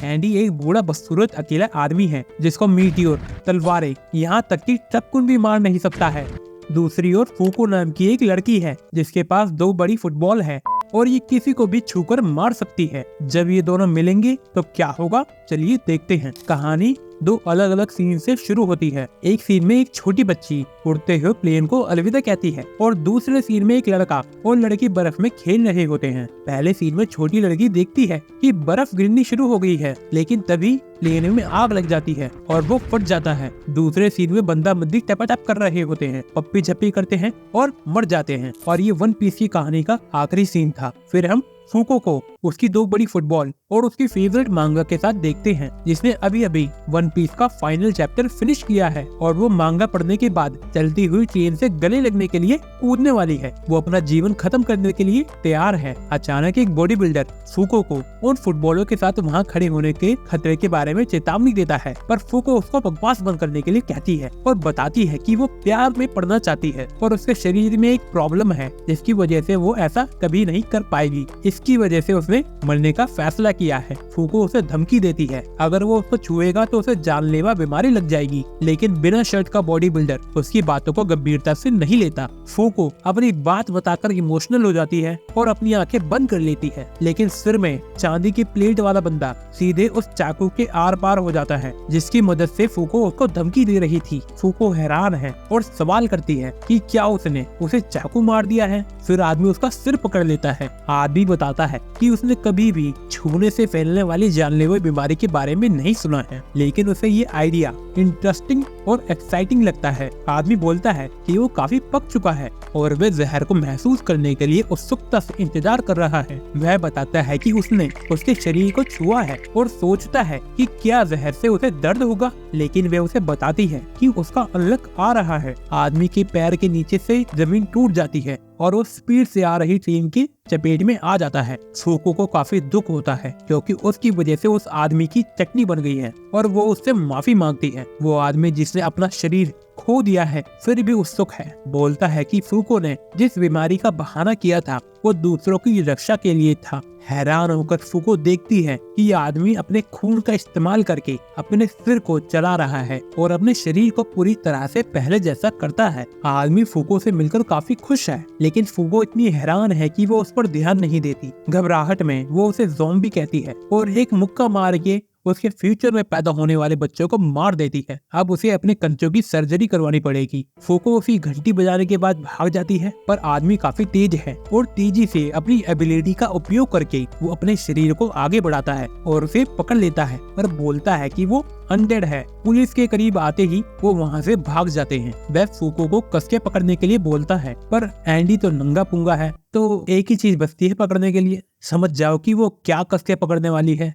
Andy एक बूढ़ा बदसूरत अकेला आदमी है जिसको मीटियोर, तलवारें, यहाँ तक कि टपकुन भी मार नहीं सकता है। दूसरी ओर फूको नाम की एक लड़की है जिसके पास 2 बड़ी फुटबॉल है और ये किसी को भी छूकर मार सकती है। जब ये दोनों मिलेंगे तो क्या होगा, चलिए देखते हैं। कहानी 2 अलग अलग सीन से शुरू होती है। एक सीन में एक छोटी बच्ची उड़ते हुए प्लेन को अलविदा कहती है और दूसरे सीन में एक लड़का और लड़की बर्फ में खेल रहे होते हैं। पहले सीन में छोटी लड़की देखती है कि बर्फ गिरनी शुरू हो गई है, लेकिन तभी प्लेन में आग लग जाती है और वो फट जाता है। दूसरे सीन में बंदा बंदी टपाटप कर रहे होते हैं, पप्पी झप्पी करते हैं और मर जाते हैं। और ये वन पीस की कहानी का आखिरी सीन था। फिर हम फूको को उसकी 2 बड़ी फुटबॉल और उसकी फेवरेट मांगा के साथ देखते हैं, जिसने अभी अभी वन पीस का फाइनल चैप्टर फिनिश किया है और वो मांगा पढ़ने के बाद चलती हुई ट्रेन से गले लगने के लिए कूदने वाली है। वो अपना जीवन खत्म करने के लिए तैयार है। अचानक एक बॉडी बिल्डर फूको को उन फुटबॉलों के साथ वहाँ खड़े होने के खतरे के बारे में चेतावनी देता है, पर फूको उसको बकवास बंद करने के लिए कहती है और बताती है कि वो प्यार में पड़ना चाहती है और उसके शरीर में एक प्रॉब्लम है जिसकी वजह से वो ऐसा कभी नहीं कर पाएगी। इसकी वजह से उसने मरने का फैसला किया है। फूको उसे धमकी देती है, अगर वो उसको छुएगा तो उसे जानलेवा बीमारी लग जाएगी, लेकिन बिना शर्ट का बॉडी बिल्डर उसकी बातों को गंभीरता से नहीं लेता। फूको अपनी बात बताकर इमोशनल हो जाती है और अपनी आंखें बंद कर लेती है, लेकिन सिर में चांदी की प्लेट वाला बंदा सीधे उस चाकू के आर पार हो जाता है जिसकी मदद से फूको उसको धमकी दे रही थी। फूको हैरान है और सवाल करती है कि क्या उसने उसे चाकू मार दिया है। फिर आदमी उसका सिर पकड़ लेता है। आदमी बताता है कि उसने कभी भी छूने से फैलने वाली जानलेवा बीमारी के बारे में नहीं सुना है, लेकिन उसे ये आइडिया इंटरेस्टिंग और एक्साइटिंग लगता है। आदमी बोलता है कि वो काफी पक चुका है और वह जहर को महसूस करने के लिए उत्सुकता से इंतजार कर रहा है। वह बताता है कि उसने उसके शरीर को छुआ है और सोचता है कि क्या जहर से उसे दर्द होगा, लेकिन वह उसे बताती है कि उसका अनलक आ रहा है। आदमी के पैर के नीचे से जमीन टूट जाती है और वो स्पीड से आ रही ट्रेन की चपेट में आ जाता है। फूको को काफी दुख होता है क्योंकि उसकी वजह से उस आदमी की चटनी बन गई है और वो उससे माफी मांगती है। वो आदमी जिसने अपना शरीर खो दिया है फिर भी उत्सुक है। बोलता है कि फूको ने जिस बीमारी का बहाना किया था वो दूसरों की रक्षा के लिए था। हैरान होकर फूको देखती है कि ये आदमी अपने खून का इस्तेमाल करके अपने सिर को चला रहा है और अपने शरीर को पूरी तरह से पहले जैसा करता है। आदमी फूको से मिलकर काफी खुश है, लेकिन फूको इतनी हैरान है कि वो उस पर ध्यान नहीं देती। घबराहट में वो उसे ज़ॉम्बी कहती है और एक मुक्का मार के उसके फ्यूचर में पैदा होने वाले बच्चों को मार देती है। अब उसे अपने कंचों की सर्जरी करवानी पड़ेगी। फूको उसी घंटी बजाने के बाद भाग जाती है, पर आदमी काफी तेज है और तेजी से अपनी एबिलिटी का उपयोग करके वो अपने शरीर को आगे बढ़ाता है और उसे पकड़ लेता है, पर बोलता है कि वो अनडेड है। पुलिस के करीब आते ही वो वहाँ से भाग जाते हैं। वह फूको को कसके पकड़ने के लिए बोलता है, पर एंडी तो नंगा पुंगा है, तो एक ही चीज बचती है पकड़ने के लिए। समझ जाओ कि वो क्या कसके पकड़ने वाली है।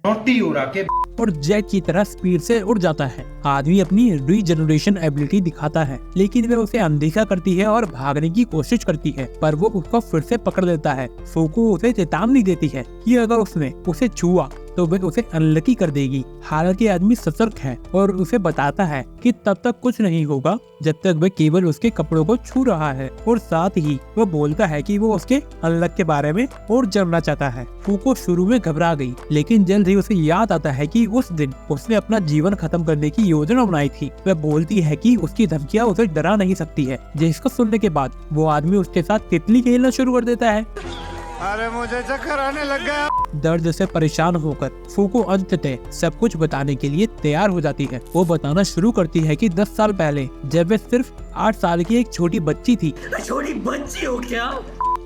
और जेट की तरह स्पीड से उड़ जाता है। आदमी अपनी रीजनरेशन एबिलिटी दिखाता है, लेकिन वह उसे अनदेखा करती है और भागने की कोशिश करती है, पर वो उसको फिर से पकड़ लेता है। फूको उसे चेतावनी देती है कि अगर उसने उसे छुआ तो वह उसे अनलकी कर देगी। हालांकि आदमी सतर्क है और उसे बताता है कि तब तक कुछ नहीं होगा जब तक वह केवल उसके कपड़ों को छू रहा है, और साथ ही वह बोलता है कि वो उसके अनलक के बारे में और जानना चाहता है। फूको शुरू में घबरा गई, लेकिन जल्द ही उसे याद आता है कि उस दिन उसने अपना जीवन खत्म करने की योजना बनाई थी। वह बोलती है कि उसकी धमकियां उसे डरा नहीं सकती है। जिसको सुनने के बाद वो आदमी उसके साथ तितली खेलना शुरू कर देता है। अरे मुझे चक्कर आने लग गया। दर्द से परेशान होकर फूको अंततः सब कुछ बताने के लिए तैयार हो जाती है। वो बताना शुरू करती है कि 10 साल पहले जब वे सिर्फ 8 साल की एक छोटी बच्ची थी। छोटी बच्ची हो क्या?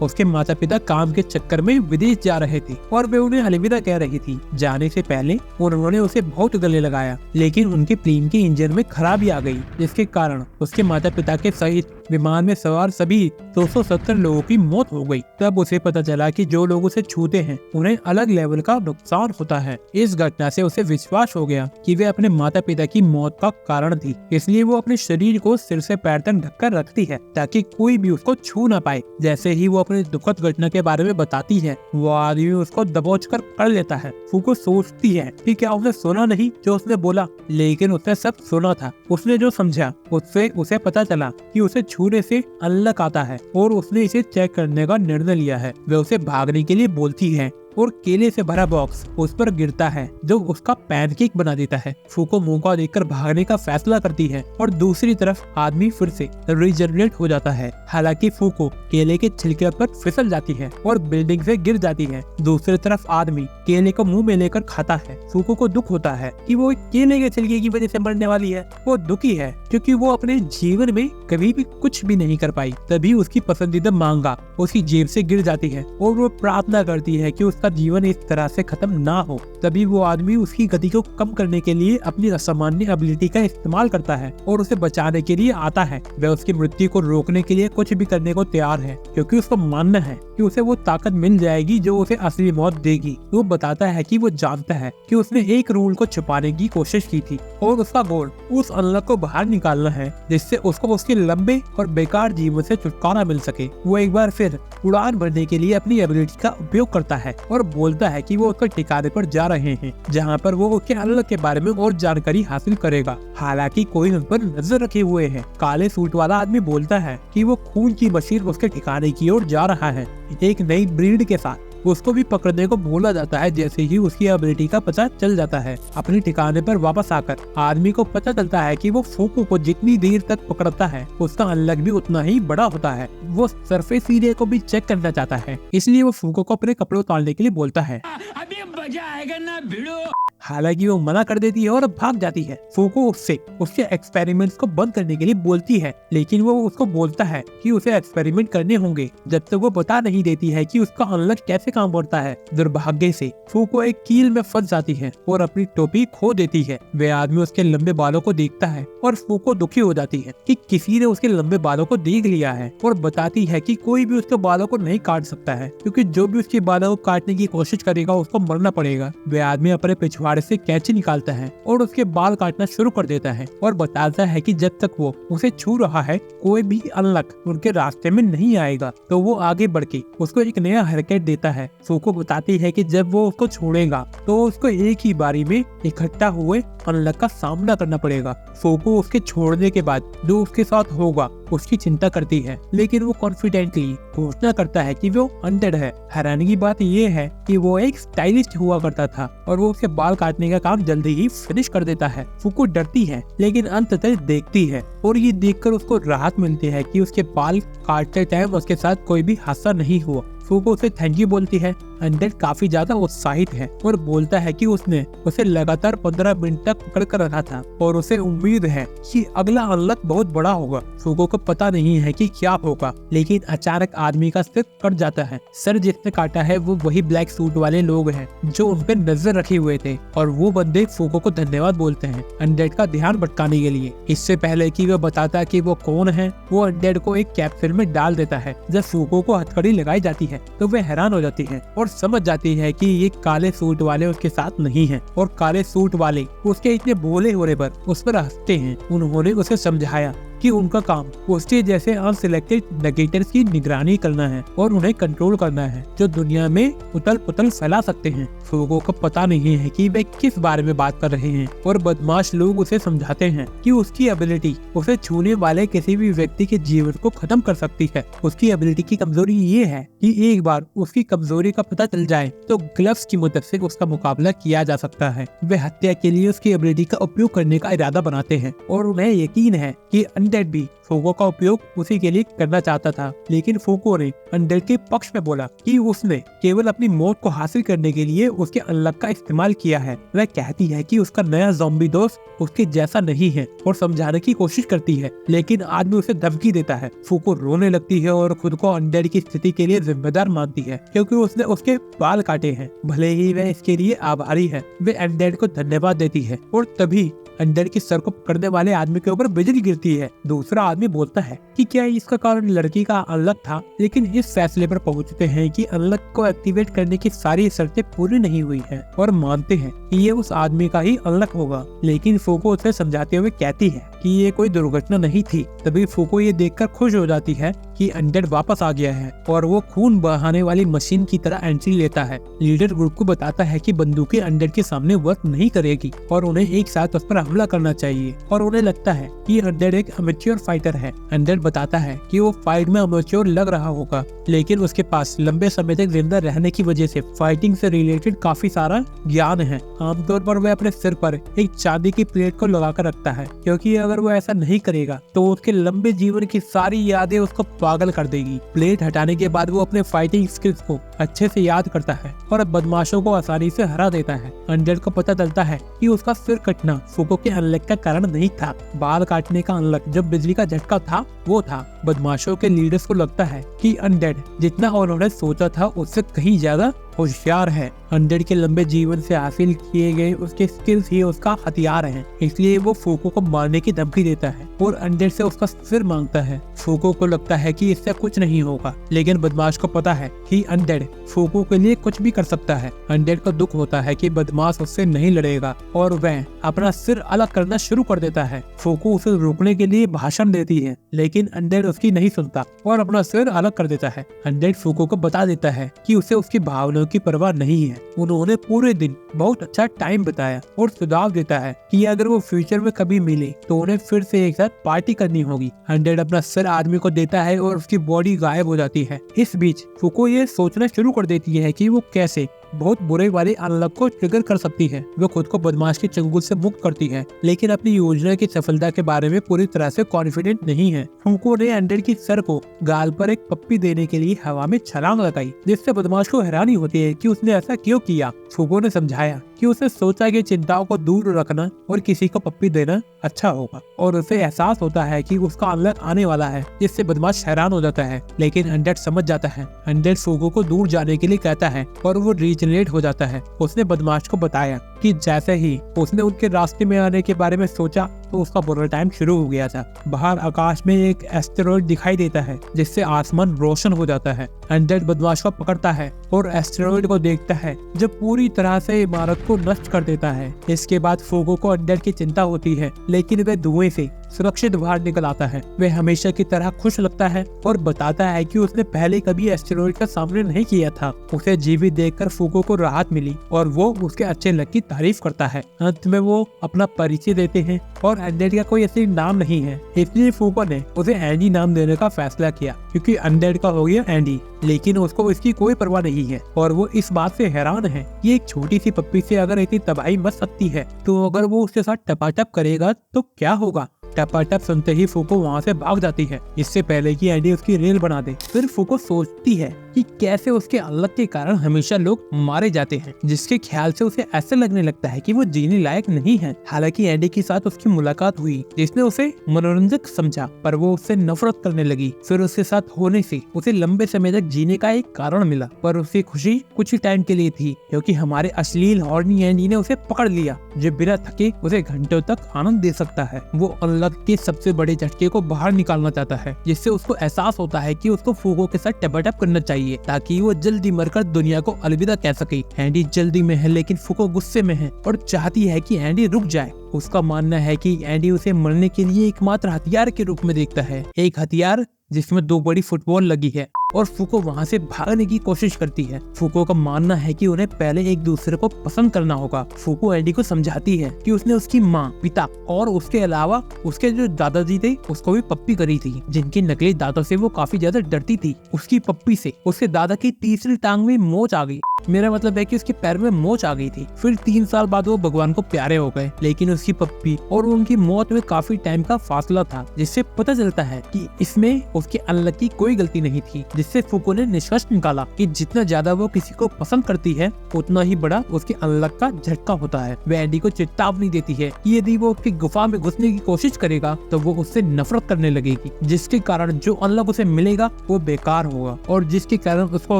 उसके माता पिता काम के चक्कर में विदेश जा रहे थे और वे उन्हें अलविदा कह रही थी। जाने से पहले उन्होंने उसे बहुत गले लगाया, लेकिन उनके प्लेन के इंजन में खराबी आ गई, जिसके कारण उसके माता पिता के सहित विमान में सवार सभी 270 लोगों की मौत हो गई। तब उसे पता चला कि जो लोग उसे छूते हैं उन्हें अलग लेवल का नुकसान होता है। इस घटना से उसे विश्वास हो गया कि वे अपने माता पिता की मौत का कारण थी, इसलिए वो अपने शरीर को सिर से पैर तक ढककर रखती है ताकि कोई भी उसको छू ना पाए। जैसे ही वो अपनी दुखद घटना के बारे में बताती है, वो आदमी उसको दबोच कर पकड़ लेता है। फूको सोचती है कि क्या उसने सुना नहीं जो उसने बोला, लेकिन उसने सब सुना था। उसने जो समझा उससे उसे पता चला कि उसे छूने से अनलक आता है और उसने इसे चेक करने का निर्णय लिया है। वह उसे भागने के लिए बोलती है और केले से भरा बॉक्स उस पर गिरता है जो उसका पैनकेक बना देता है। फूको मौका देखकर भागने का फैसला करती है और दूसरी तरफ आदमी फिर से रीजनरेट हो जाता है। हालांकि फूको केले के छिलके पर फिसल जाती है और बिल्डिंग से गिर जाती है। दूसरी तरफ आदमी केले को मुंह में लेकर खाता है। फूको को दुख होता है कि वो केले के छिलके की वजह से मरने वाली है। वो दुखी है क्योंकि वो अपने जीवन में कभी भी कुछ भी नहीं कर पाई। तभी उसकी पसंदीदा मांगा उसकी जेब से गिर जाती है और वो प्रार्थना करती है कि उसका जीवन इस तरह से खत्म ना हो। तभी वो आदमी उसकी गति को कम करने के लिए अपनी असामान्य एबिलिटी का इस्तेमाल करता है और उसे बचाने के लिए आता है। वह उसकी मृत्यु को रोकने के लिए कुछ भी करने को तैयार है क्योंकि उसको मानना है कि उसे वो ताकत मिल जाएगी जो उसे असली मौत देगी। वो बताता है कि वो जानता है कि उसने एक रूल को छुपाने की कोशिश की थी और उसका गोल उस अनलॉक को बाहर निकालना है जिससे उसको उसके लंबे और बेकार जीवन से छुटकारा मिल सके। वो एक बार फिर उड़ान भरने के लिए अपनी एबिलिटी का उपयोग करता है और बोलता है कि वो उसके ठिकाने पर जा रहे हैं जहाँ पर वो उसके अनलॉक के बारे में और जानकारी हासिल करेगा। हालांकि कोई उन पर नजर रखे हुए है। काले सूट वाला आदमी बोलता है कि वो खून की मशीन उसके ठिकाने की ओर जा रहा है, एक नई ब्रीड के साथ। उसको भी पकड़ने को बोला जाता है जैसे ही उसकी एबिलिटी का पता चल जाता है। अपने ठिकाने पर वापस आकर आदमी को पता चलता है कि वो फूको को जितनी देर तक पकड़ता है उसका अनलॉक भी उतना ही बड़ा होता है। वो सरफेस एरिया को भी चेक करना चाहता है, इसलिए वो फूको को अपने कपड़े उतारने के लिए बोलता है। अभी मजा आएगा ना भिड़ो। हालांकि वो मना कर देती है और भाग जाती है। फूको उससे उसके एक्सपेरिमेंट्स को बंद करने के लिए बोलती है, लेकिन वो उसको बोलता है कि उसे एक्सपेरिमेंट करने होंगे जब तक वो बता नहीं देती है कि उसका अनलॉक कैसे काम करता है। दुर्भाग्य से फूको एक कील में फंस जाती है और अपनी टोपी खो देती है। वे आदमी उसके लंबे बालों को देखता है और फूको दुखी हो जाती है कि किसी ने उसके लंबे बालों को देख लिया है और बताती है कि कोई भी उसके बालों को नहीं काट सकता है क्योंकि जो भी उसके बालों को काटने की कोशिश करेगा उसको मरना पड़ेगा। वे आदमी अपने पिछवाड़े से कैंची निकालता है और उसके बाल काटना शुरू कर देता है और बताता है कि जब तक वो उसे छू रहा है कोई भी अनलॉक उनके रास्ते में नहीं आएगा। तो वो आगे बढ़ के उसको एक नया हैरकट देता है। फूको बताती है कि जब वो उसको छोड़ेगा तो उसको एक ही बारी में इकट्ठा हुए अनलॉक का सामना करना पड़ेगा। फूको उसके छोड़ने के बाद जो उसके साथ होगा उसकी चिंता करती है, लेकिन वो कॉन्फिडेंटली घोषणा करता है कि वो अनडेड है। हैरानी की बात ये है कि वो एक स्टाइलिस्ट हुआ करता था और वो उसके बाल काटने का काम जल्दी ही फिनिश कर देता है। फूको डरती है लेकिन अंततः देखती है और ये देखकर उसको राहत मिलती है कि उसके बाल काटते टाइम उसके साथ कोई भी हादसा नहीं हुआ। फूको उसे थैंक यू बोलती है। अनडेड काफी ज्यादा उत्साहित है और बोलता है कि उसने उसे लगातार 15 मिनट तक पकड़ कर रखा था और उसे उम्मीद है कि अगला अनलॉक बहुत बड़ा होगा। फूको को पता नहीं है कि क्या होगा, लेकिन अचानक आदमी का सिर कट जाता है। सर जिसने काटा है वो वही ब्लैक सूट वाले लोग हैं जो उन पे नजर रखे हुए थे और वो बंदे फूको को धन्यवाद बोलते हैं अनडेड का ध्यान भटकाने के लिए। इससे पहले कि वो बताता कि वो कौन है, वो अनडेड को एक कैप्सूल में डाल देता है। जब फूको को हथकड़ी लगाई जाती है तो वे हैरान हो जाती है और समझ जाती है कि ये काले सूट वाले उसके साथ नहीं हैं और काले सूट वाले उसके इतने भोले होने पर उस पर हंसते हैं। उन्होंने उसे समझाया कि उनका काम उसके जैसे अनसिलेक्टेड नेगेटर्स की निगरानी करना है और उन्हें कंट्रोल करना है जो दुनिया में उथल पुथल फैला सकते हैं। फूको को पता नहीं है कि वे किस बारे में बात कर रहे हैं और बदमाश लोग उसे समझाते हैं कि उसकी एबिलिटी उसे छूने वाले किसी भी व्यक्ति के जीवन को खत्म कर सकती है। उसकी एबिलिटी की कमजोरी ये है कि एक बार उसकी कमजोरी का पता चल जाए तो ग्लव्स की मदद से उसका मुकाबला किया जा सकता है। वे हत्या के लिए उसकी एबिलिटी का उपयोग करने का इरादा बनाते हैं और उन्हें यकीन है कि अनडेड भी फूको का उपयोग उसी के लिए करना चाहता था, लेकिन फूको ने अनडेड के पक्ष में बोला कि उसने केवल अपनी मौत को हासिल करने के लिए उसके अनलॉक का इस्तेमाल किया है। वह कहती है कि उसका नया ज़ॉम्बी दोस्त उसके जैसा नहीं है और समझाने की कोशिश करती है, लेकिन आदमी उसे धमकी देता है। फूको रोने लगती है और खुद को अनडेड की स्थिति के लिए जिम्मेदार मानती है क्योंकि उसने उसके बाल काटे हैं। भले ही वह इसके लिए आभारी है, वे अनडेड को धन्यवाद देती है और तभी अनडेड के सर को पकड़ने वाले आदमी के ऊपर बिजली गिरती है। दूसरा आदमी बोलता है कि क्या इसका कारण लड़की का अनलॉक था, लेकिन इस फैसले पर पहुंचते हैं कि अनलॉक को एक्टिवेट करने की सारी शर्तें पूरी नहीं हुई हैं और मानते हैं कि ये उस आदमी का ही अनलॉक होगा। लेकिन फूको उसे समझाते हुए कहती है कि ये कोई दुर्घटना नहीं थी। तभी फूको ये देखकर खुश हो जाती है कि अनडेड वापस आ गया है और वो खून बहाने वाली मशीन की तरह एंट्री लेता है। लीडर ग्रुप को बताता है कि बंदूकें अनडेड के सामने वर्क नहीं करेगी और उन्हें एक साथ उस पर हमला करना चाहिए और उन्हें लगता है कि अनडेड एक अमेच्योर फाइटर है। अनडेड बताता है कि वो फाइट में अमेच्योर लग रहा होगा, लेकिन उसके पास लंबे समय तक जिंदा रहने की वजह से फाइटिंग से रिलेटेड काफी सारा ज्ञान है। आमतौर पर वह अपने सिर पर एक चांदी की प्लेट को लगाकर रखता है, क्योंकि अगर वो ऐसा नहीं करेगा तो उसके लंबे जीवन की सारी यादें उसको पागल कर देगी। प्लेट हटाने के बाद वो अपने फाइटिंग स्किल्स को अच्छे से याद करता है और बदमाशों को आसानी से हरा देता है। अनडेड को पता चलता है कि उसका सिर कटना फूको के अनलक का कारण नहीं था। बाल काटने का अनलक जो बिजली का झटका था वो था। बदमाशों के लीडर्स को लगता है कि अनडेड जितना उन्होंने सोचा था उससे कहीं ज्यादा होशियार है। अनडेड के लंबे जीवन से हासिल किए गए उसके स्किल्स ही उसका हथियार हैं, इसलिए वो फूको को मारने की धमकी देता है और अनडेड से उसका सिर मांगता है। फूको को लगता है कि इससे कुछ नहीं होगा, लेकिन बदमाश को पता है कि अनडेड फूको के लिए कुछ भी कर सकता है। अनडेड को दुख होता है कि बदमाश उससे नहीं लड़ेगा और वह अपना सिर अलग करना शुरू कर देता है। फूको उसे रोकने के लिए भाषण देती है, लेकिन अनडेड उसकी नहीं सुनता और अपना सिर अलग कर देता है। अनडेड फूको को बता देता है कि उसे उसकी भावनाओं की परवाह नहीं है। उन्होंने पूरे दिन बहुत अच्छा टाइम बिताया और सुझाव देता है कि अगर वो फ्यूचर में कभी मिले तो उन्हें फिर से एक साथ पार्टी करनी होगी। अनडेड अपना सिर आदमी को देता है और उसकी बॉडी गायब हो जाती है। इस बीच फूको ये सोचना शुरू कर देती है कि वो कैसे बहुत बुरे वाले अनलक को ट्रिगर कर सकती है। वो खुद को बदमाश के चंगुल से मुक्त करती है, लेकिन अपनी योजना की सफलता के बारे में पूरी तरह से कॉन्फिडेंट नहीं है। फूको ने अनडेड की सर को गाल पर एक पप्पी देने के लिए हवा में छलांग लगाई, जिससे बदमाश को हैरानी होती है कि उसने ऐसा क्यों किया। फूको ने समझाया कि उसने सोचा कि चिंताओं को दूर रखना और किसी को पप्पी देना अच्छा होगा, और उसे एहसास होता है कि उसका अनलक आने वाला है, जिससे बदमाश हैरान हो जाता है। लेकिन अनडेड समझ जाता है। अनडेड फूको को दूर जाने के लिए कहता है और वो रीजनरेट हो जाता है। उसने बदमाश को बताया कि जैसे ही उसने उनके रास्ते में आने के बारे में सोचा तो उसका बुरा टाइम शुरू हो गया था। बाहर आकाश में एक एस्टेरॉइड दिखाई देता है, जिससे आसमान रोशन हो जाता है। अनडेड बदमाश को पकड़ता है और एस्टेरॉइड को देखता है जो पूरी तरह से इमारत को नष्ट कर देता है। इसके बाद फूको को अनडेड की चिंता होती है, लेकिन वह धुएं से सुरक्षित बाहर निकल आता है। वह हमेशा की तरह खुश लगता है और बताता है कि उसने पहले कभी एस्टेरॉइड का सामना नहीं किया था। उसे जीवित देखकर फूको को राहत मिली और वो उसके अच्छे लक की तारीफ करता है। अंत में वो अपना परिचय देते हैं और अनडेड का कोई असली नाम नहीं है, इसलिए फूको ने उसे एंडी नाम देने का फैसला किया, क्योंकि अनडेड का हो गया एंडी। लेकिन उसको इसकी कोई परवाह नहीं है और वो इस बात से हैरान है कि एक छोटी सी पप्पी से अगर इतनी तबाही मच सकती है तो अगर वो उसके साथ टपाटप करेगा तो क्या होगा। टपाटप सुनते ही फूको वहाँ से भाग जाती है, इससे पहले कि एंडी उसकी रेल बना दे। फिर फूको सोचती है कि कैसे उसके अनलक के कारण हमेशा लोग मारे जाते हैं, जिसके ख्याल से उसे ऐसे लगने लगता है कि वो जीने लायक नहीं है। हालांकि एंडी के साथ उसकी मुलाकात हुई, जिसने उसे मनोरंजक समझा, पर वो उससे नफरत करने लगी। फिर उसके साथ होने से उसे लंबे समय तक जीने का एक कारण मिला, पर उसकी खुशी कुछ ही टाइम के लिए थी, क्योंकि हमारे अश्लील हॉर्नी एंडी ने उसे पकड़ लिया, जो बिना थके उसे घंटों तक आनंद दे सकता है। वो अनलक के सबसे बड़े झटके को बाहर निकालना चाहता है, जिससे उसको एहसास होता है कि उसको फूको के साथ टपाटप करना चाहिए ताकि वो जल्दी मरकर दुनिया को अलविदा कह सके। एंडी जल्दी में है, लेकिन फूको गुस्से में है और चाहती है कि एंडी रुक जाए। उसका मानना है कि एंडी उसे मरने के लिए एकमात्र हथियार के रूप में देखता है, एक हथियार जिसमें 2 बड़ी फुटबॉल लगी है, और फूको वहाँ से भागने की कोशिश करती है। फूको का मानना है कि उन्हें पहले एक दूसरे को पसंद करना होगा। फूको एंडी को समझाती है कि उसने उसकी माँ, पिता और उसके अलावा उसके जो दादाजी थे उसको भी पप्पी करी थी, जिनके नकली दांतों से वो काफी ज्यादा डरती थी। उसकी पप्पी से उसके दादा की तीसरी टांग में मोच आ गई। मेरा मतलब है कि उसके पैर में मोच आ गई थी। फिर 3 साल बाद वो भगवान को प्यारे हो गए, लेकिन उसकी पप्पी और उनकी मौत में काफी टाइम का फासला था, जिससे पता चलता है कि इसमें उसके अनलक की कोई गलती नहीं थी। जिससे फूको ने निष्कर्ष निकाला कि जितना ज्यादा वो किसी को पसंद करती है उतना ही बड़ा उसके अनलक का झटका होता है। वह एंडी को चेतावनी देती है कि यदि वो उसकी गुफा में घुसने की कोशिश करेगा तो वो उससे नफरत करने लगेगी, जिसके कारण जो अनलक उसे मिलेगा वो बेकार होगा और जिसके कारण उसको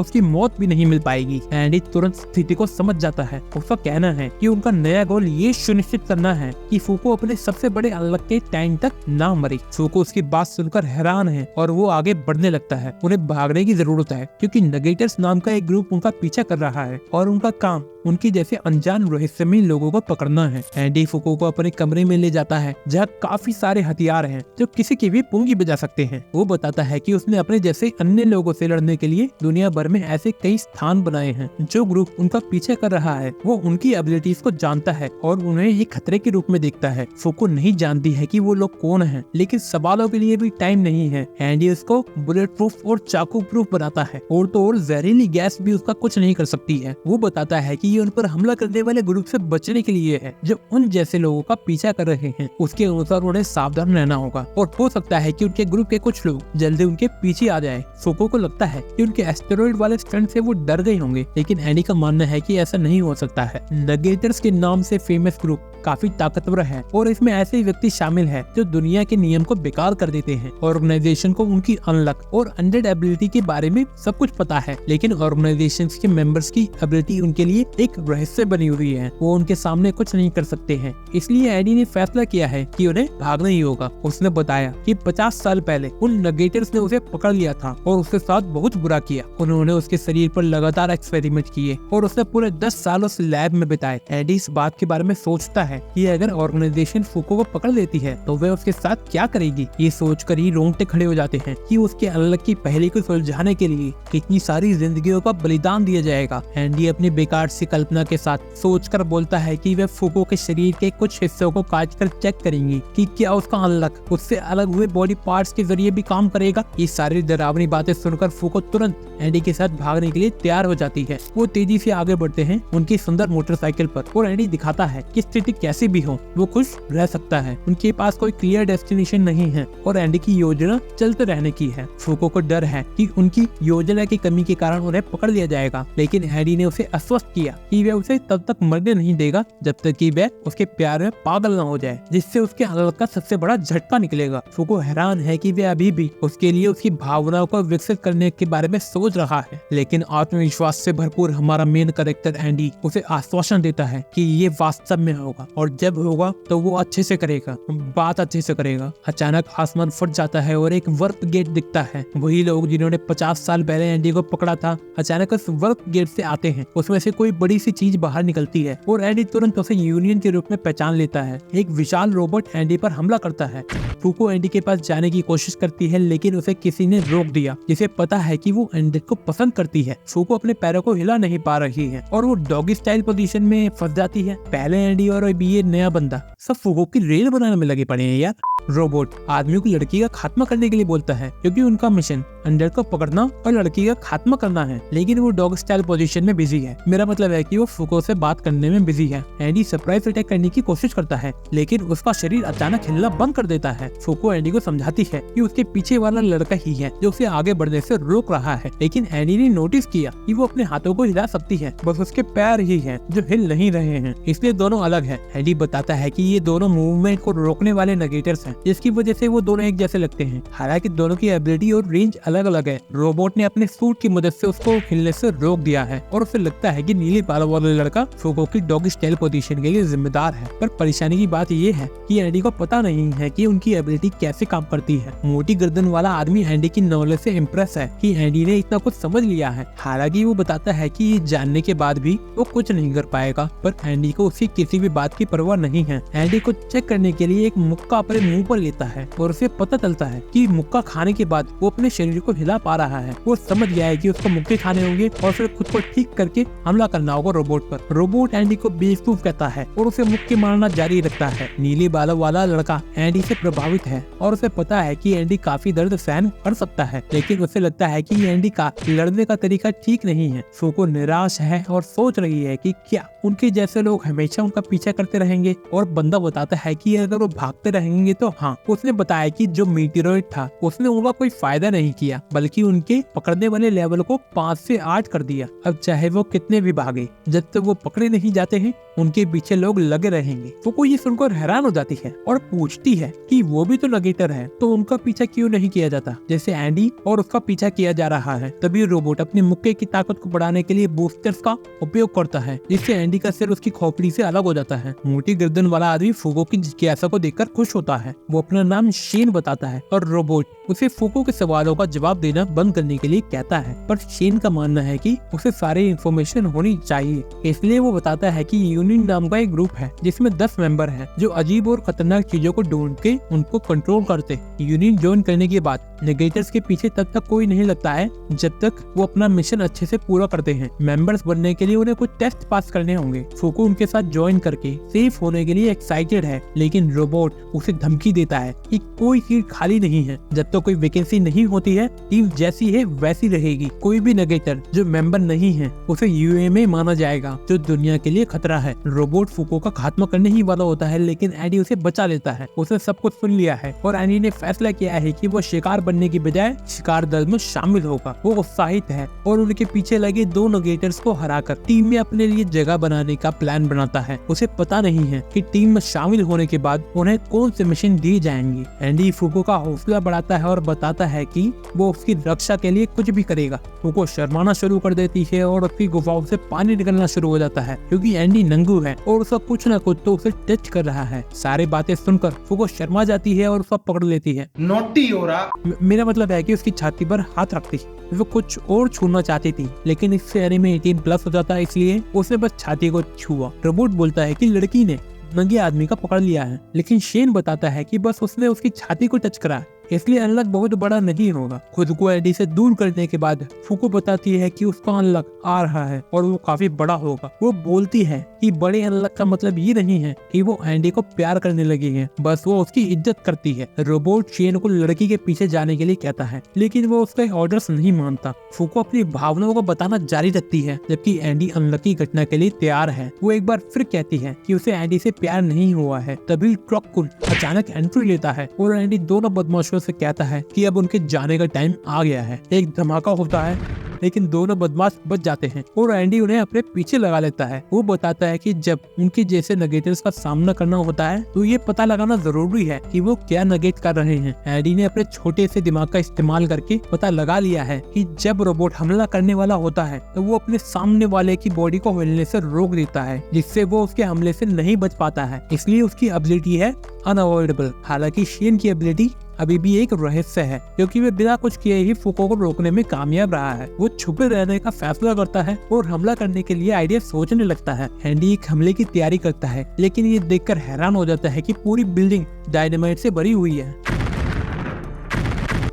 उसकी मौत भी नहीं मिल पाएगी। एंडी तुरंत स्थिति को समझ जाता है। उसका कहना है कि उनका नया गोल ये सुनिश्चित करना है कि फूको अपने सबसे बड़े अनलक के टाइम तक ना मरे। फूको उसकी बात सुनकर हैरान है और वो आगे बढ़ने लगता है। उन्हें भागने भागने की जरूरत है, क्योंकि नेगेटर्स नाम का एक ग्रुप उनका पीछा कर रहा है और उनका काम उनकी जैसे अनजान रहस्यमय लोगों को पकड़ना है। एंडी फुको को अपने कमरे में ले जाता है जहाँ काफी सारे हथियार हैं जो किसी की भी पुंगी बजा सकते हैं। वो बताता है कि उसने अपने जैसे अन्य लोगों से लड़ने के लिए दुनिया भर में ऐसे कई स्थान बनाए हैं। जो ग्रुप उनका पीछे कर रहा है वो उनकी एबिलिटीज को जानता है और उन्हें एक खतरे के रूप में देखता है। फुको नहीं जानती है कि वो लोग कौन हैं, लेकिन सवालों के लिए भी टाइम नहीं है। एंडी उसको बुलेट प्रूफ और चाकू प्रूफ बनाता है और तो और जहरीली गैस भी उसका कुछ नहीं कर सकती है। वो बताता है कि ये उन पर हमला करने वाले ग्रुप से बचने के लिए है जो उन जैसे लोगों का पीछा कर रहे हैं। उसके अनुसार उन्हें सावधान रहना होगा और हो सकता है कि उनके ग्रुप के कुछ लोग जल्दी उनके पीछे आ जाएं। फुको को लगता है कि उनके एस्टेरॉइड वाले स्टंट से वो डर गए होंगे, लेकिन एंडी का मानना है कि ऐसा नहीं हो सकता है। नेगेटर्स के नाम से फेमस ग्रुप काफी ताकतवर है और इसमें ऐसे व्यक्ति शामिल है जो दुनिया के नियम को बेकार कर देते हैं। ऑर्गेनाइजेशन को उनकी अनलक और अनडेड एबिलिटी के बारे में सब कुछ पता है, लेकिन ऑर्गेनाइजेशन के मेंबर्स की एबिलिटी उनके लिए एक रहस्य बनी हुई है। वो उनके सामने कुछ नहीं कर सकते हैं। इसलिए एडी ने फैसला किया है कि उन्हें भागना ही होगा। उसने बताया कि 50 साल पहले उन नेगेटर्स ने उसे पकड़ लिया था और उसके साथ बहुत बुरा किया। उन्होंने उसके शरीर पर लगातार एक्सपेरिमेंट किए और उसने पूरे 10 साल उस लैब में बिताए। एडी इस बात के बारे में सोचता है कि अगर ऑर्गेनाइजेशन फुको को पकड़ लेती है तो वे उसके साथ क्या करेगी। ये सोचकर ही रोंगटे खड़े हो जाते हैं कि उसके अनलक की पहेली को सुलझाने के लिए कितनी सारी जिंदगियों का बलिदान दिया जाएगा। एंडी अपनी बेकार सी कल्पना के साथ सोचकर बोलता है कि वे फुको के शरीर के कुछ हिस्सों को काटकर चेक करेंगी कि क्या उसका अनलक उससे अलग हुए बॉडी पार्ट्स के जरिए भी काम करेगा। ये सारी डरावनी बातें सुनकर फुको तुरंत एंडी के साथ भागने के लिए तैयार हो जाती है। वो तेजी से आगे बढ़ते हैं उनकी सुंदर मोटरसाइकिल पर और एंडी दिखाता है कि स्थिति कैसी भी हो वो खुश रह सकता है। उनके पास कोई क्लियर डेस्टिनेशन नहीं है और एंडी की योजना चलते रहने की है। फुको को डर है कि उनकी योजना की कमी के कारण उन्हें पकड़ लिया जाएगा, लेकिन एंडी ने उसे आश्वस्त किया कि वह उसे तब तक मरने नहीं देगा जब तक कि वह उसके प्यार में पागल न हो जाए, जिससे उसके अनलक का सबसे बड़ा झटका निकलेगा। फुको हैरान है कि वह अभी भी उसके लिए उसकी भावनाओं को विकसित करने के बारे में सोच रहा है, लेकिन आत्मविश्वास से भरपूर हमारा मेन कैरेक्टर एंडी उसे आश्वासन देता है कि ये वास्तव में होगा और जब होगा तो वो अच्छे से करेगा, बात अच्छे से करेगा। अचानक आसमान फट जाता है और एक वर्क गेट दिखता है। वही लोग जिन्होंने 50 साल पहले एंडी को पकड़ा था अचानक उस वर्क गेट से आते हैं। उसमें से कोई बड़ी सी चीज बाहर निकलती है और एंडी तुरंत उसे यूनियन के रूप में पहचान लेता है। एक विशाल रोबोट एंडी पर हमला करता है। फुको एंडी के पास जाने की कोशिश करती है, लेकिन उसे किसी ने रोक दिया, जिसे पता है कि वो एंडी को पसंद करती है। फुको अपने पैरों को हिला नहीं पा रही है और वो डॉगी स्टाइल पोजीशन में फंस जाती है। पहले एंडी और अभी ये नया बंदा सब फुको की रेल बनाने में लगे पड़े हैं यार। रोबोट आदमियों की लड़की का खात्मा करने के लिए बोलता है, क्योंकि उनका मिशन अंडर को पकड़ना और लड़की का खात्मा करना है, लेकिन वो डॉग स्टाइल पोजीशन में बिजी है। मेरा मतलब है कि वो फुको से बात करने में बिजी है। एंडी सरप्राइज अटैक करने की कोशिश करता है, लेकिन उसका शरीर अचानक हिलना बंद कर देता है। फुको एंडी को समझाती है कि उसके पीछे वाला लड़का ही है जो उसे आगे बढ़ने से रोक रहा है, लेकिन एंडी ने नोटिस किया कि वो अपने हाथों को हिला सकती है, बस उसके पैर ही है जो हिल नहीं रहे हैं, इसलिए दोनों अलग है। एंडी बताता है कि ये दोनों मूवमेंट को रोकने वाले नेगेटर्स हैं, जिसकी वजह से वो दोनों एक जैसे लगते हैं। हालांकि दोनों की एबिलिटी और रेंज अलग अलग है। रोबोट ने अपने सूट की मदद से उसको हिलने से रोक दिया है और उसे लगता है कि नीली बालों वाला लड़का फुको की डॉग स्टाइल पोजीशन के लिए जिम्मेदार है। पर परेशानी की बात ये है कि एंडी को पता नहीं है कि उनकी एबिलिटी कैसे काम करती है। मोटी गर्दन वाला आदमी एंडी की नॉलेज से इम्प्रेस है कि एंडी ने इतना कुछ समझ लिया है। हालांकि वो बताता है कि ये जानने के बाद भी वो कुछ नहीं कर पाएगा, पर एंडी को उसकी किसी भी बात की परवाह नहीं है। एंडी को चेक करने के लिए एक मुक्का अपने मुंह पर लेता है और उसे पता चलता है कि मुक्का खाने के बाद वो अपने शरीर को हिला पा रहा है। वो समझ गया है कि उसको मुक्के खाने होंगे और फिर खुद को ठीक करके हमला करना होगा रोबोट पर। रोबोट एंडी को बेवकूफ कहता है और उसे मुक्के मारना जारी रखता है। नीली बालों वाला लड़का एंडी से प्रभावित है और उसे पता है कि एंडी काफी दर्द सहन कर सकता है, लेकिन उसे लगता है कि एंडी का लड़ने का तरीका ठीक नहीं है। फुको निराश है और सोच रही है कि क्या उनके जैसे लोग हमेशा उनका पीछा करते रहेंगे, और बंदा बताता है कि अगर वो भागते रहेंगे तो हाँ। उसने बताया कि जो मीटियोराइड था उसने उनका कोई फायदा नहीं किया, बल्कि उनके पकड़ने वाले लेवल को 5 से 8 कर दिया। अब चाहे वो कितने भी भागे, जब तक वो पकड़े नहीं जाते हैं उनके पीछे लोग लगे रहेंगे। फुको ये सुनकर हैरान हो जाती है और पूछती है कि वो भी तो नेगेटर है, तो उनका पीछा क्यों नहीं किया जाता जैसे एंडी और उसका पीछा किया जा रहा है। तभी रोबोट अपने मुक्के की ताकत को बढ़ाने के लिए बूस्टर्स का उपयोग करता है, जिससे एंडी का सिर उसकी खोपड़ी से अलग हो जाता है। मोटी गर्दन वाला आदमी फुको की जिज्ञासा को देखकर खुश होता है। वो अपना नाम शेन बताता है और रोबोट उसे फुको के सवालों का जवाब देना बंद करने के लिए कहता है, पर शेन का मानना है कि उसे सारी इंफॉर्मेशन होनी चाहिए। इसलिए वो बताता है कि यूनियन नाम का एक ग्रुप है जिसमें 10 मेंबर हैं जो अजीब और खतरनाक चीजों को ढूंढ के उनको कंट्रोल करते। यूनियन ज्वाइन करने के बाद नेगेटर्स के पीछे तब तक कोई नहीं लगता है जब तक वो अपना मिशन अच्छे से पूरा करते हैं। मेंबर्स बनने के लिए उन्हें कुछ टेस्ट पास करने होंगे। फुको उनके साथ ज्वाइन करके सेफ होने के लिए एक्साइटेड है, लेकिन रोबोट उसे धमकी देता है कि कोई सीट खाली नहीं है। जब तक कोई वैकेंसी नहीं होती है, टीम जैसी है वैसी रहेगी। कोई भी नेगेटर जो मेंबर नहीं है उसे यूएमए माना जाएगा, जो दुनिया के लिए खतरा है। रोबोट फुको का खात्मा करने ही वाला होता है, लेकिन एडी उसे बचा लेता है। उसने सब कुछ सुन लिया है और एडी ने फैसला किया है कि वो शिकार बनने की बजाय शिकार दल में शामिल होगा। वो उत्साहित है और उनके पीछे लगे 2 नेगेटर्स को हराकर टीम में अपने लिए जगह बनाने का प्लान बनाता है। उसे पता नहीं है कि टीम में शामिल होने के बाद उन्हें कौन से मिशन दिए जाएंगे। एंडी फुको का हौसला बढ़ाता है और बताता है कि वो उसकी रक्षा के लिए कुछ भी करेगा। फुको शर्माना शुरू कर देती है और उसकी गुफाओं से पानी निकलना शुरू हो जाता है, क्योंकि एंडी नंगू है और उसका कुछ न कुछ तो उसे टच कर रहा है। सारी बातें सुनकर फुको शर्मा जाती है और उसका पकड़ लेती है। नोटी हो रहा। मेरा मतलब है कि उसकी छाती पर हाथ रखती है। वो कुछ और छूना चाहती थी, लेकिन इससे एनीमे 18+ हो जाता है, इसलिए उसने बस छाती को छुआ। रोबोट बोलता है कि लड़की ने नंगे आदमी का पकड़ लिया है, लेकिन शेन बताता है कि बस उसने उसकी छाती को टच करा, इसलिए अनलक बहुत बड़ा नहीं होगा। खुद को एडी से दूर करने के बाद फुको बताती है कि उसका अनलक आ रहा है और वो काफी बड़ा होगा। वो बोलती है कि बड़े अनलक का मतलब ये नहीं है कि वो एंडी को प्यार करने लगी है, बस वो उसकी इज्जत करती है। रोबोट शेन को लड़की के पीछे जाने के लिए कहता है, लेकिन वो उसके ऑर्डर्स नहीं मानता। फुको अपनी भावनाओं को बताना जारी रखती है, जबकि एंडी अनलकी घटना के लिए तैयार है। वो एक बार फिर कहती है कि उसे एंडी से प्यार नहीं हुआ है। तभी ट्रॉकुन अचानक एंट्री लेता है और एंडी दोनों बदमाशों से कहता है कि अब उनके जाने का टाइम आ गया है। एक धमाका होता है, लेकिन दोनों बदमाश बच जाते हैं और एंडी उन्हें अपने पीछे लगा लेता है। वो बताता है कि जब उनके जैसे नेगेटर्स का सामना करना होता है तो ये पता लगाना जरूरी है कि वो क्या नेगेट कर रहे हैं। एंडी ने अपने छोटे से दिमाग का इस्तेमाल करके पता लगा लिया है कि जब रोबोट हमला करने वाला होता है तो वो अपने सामने वाले की बॉडी को हिलने से रोक देता है, जिससे वो उसके हमले से नहीं बच पाता है। इसलिए उसकी एबिलिटी है अनअवॉइडेबल। हालांकि शेन की एबिलिटी अभी भी एक रहस्य है, क्योंकि वे बिना कुछ किए ही फुको को रोकने में कामयाब रहा है। वो छुपे रहने का फैसला करता है और हमला करने के लिए आइडिया सोचने लगता है। एंडी एक हमले की तैयारी करता है, लेकिन ये देखकर हैरान हो जाता है कि पूरी बिल्डिंग डायनामाइट से भरी हुई है।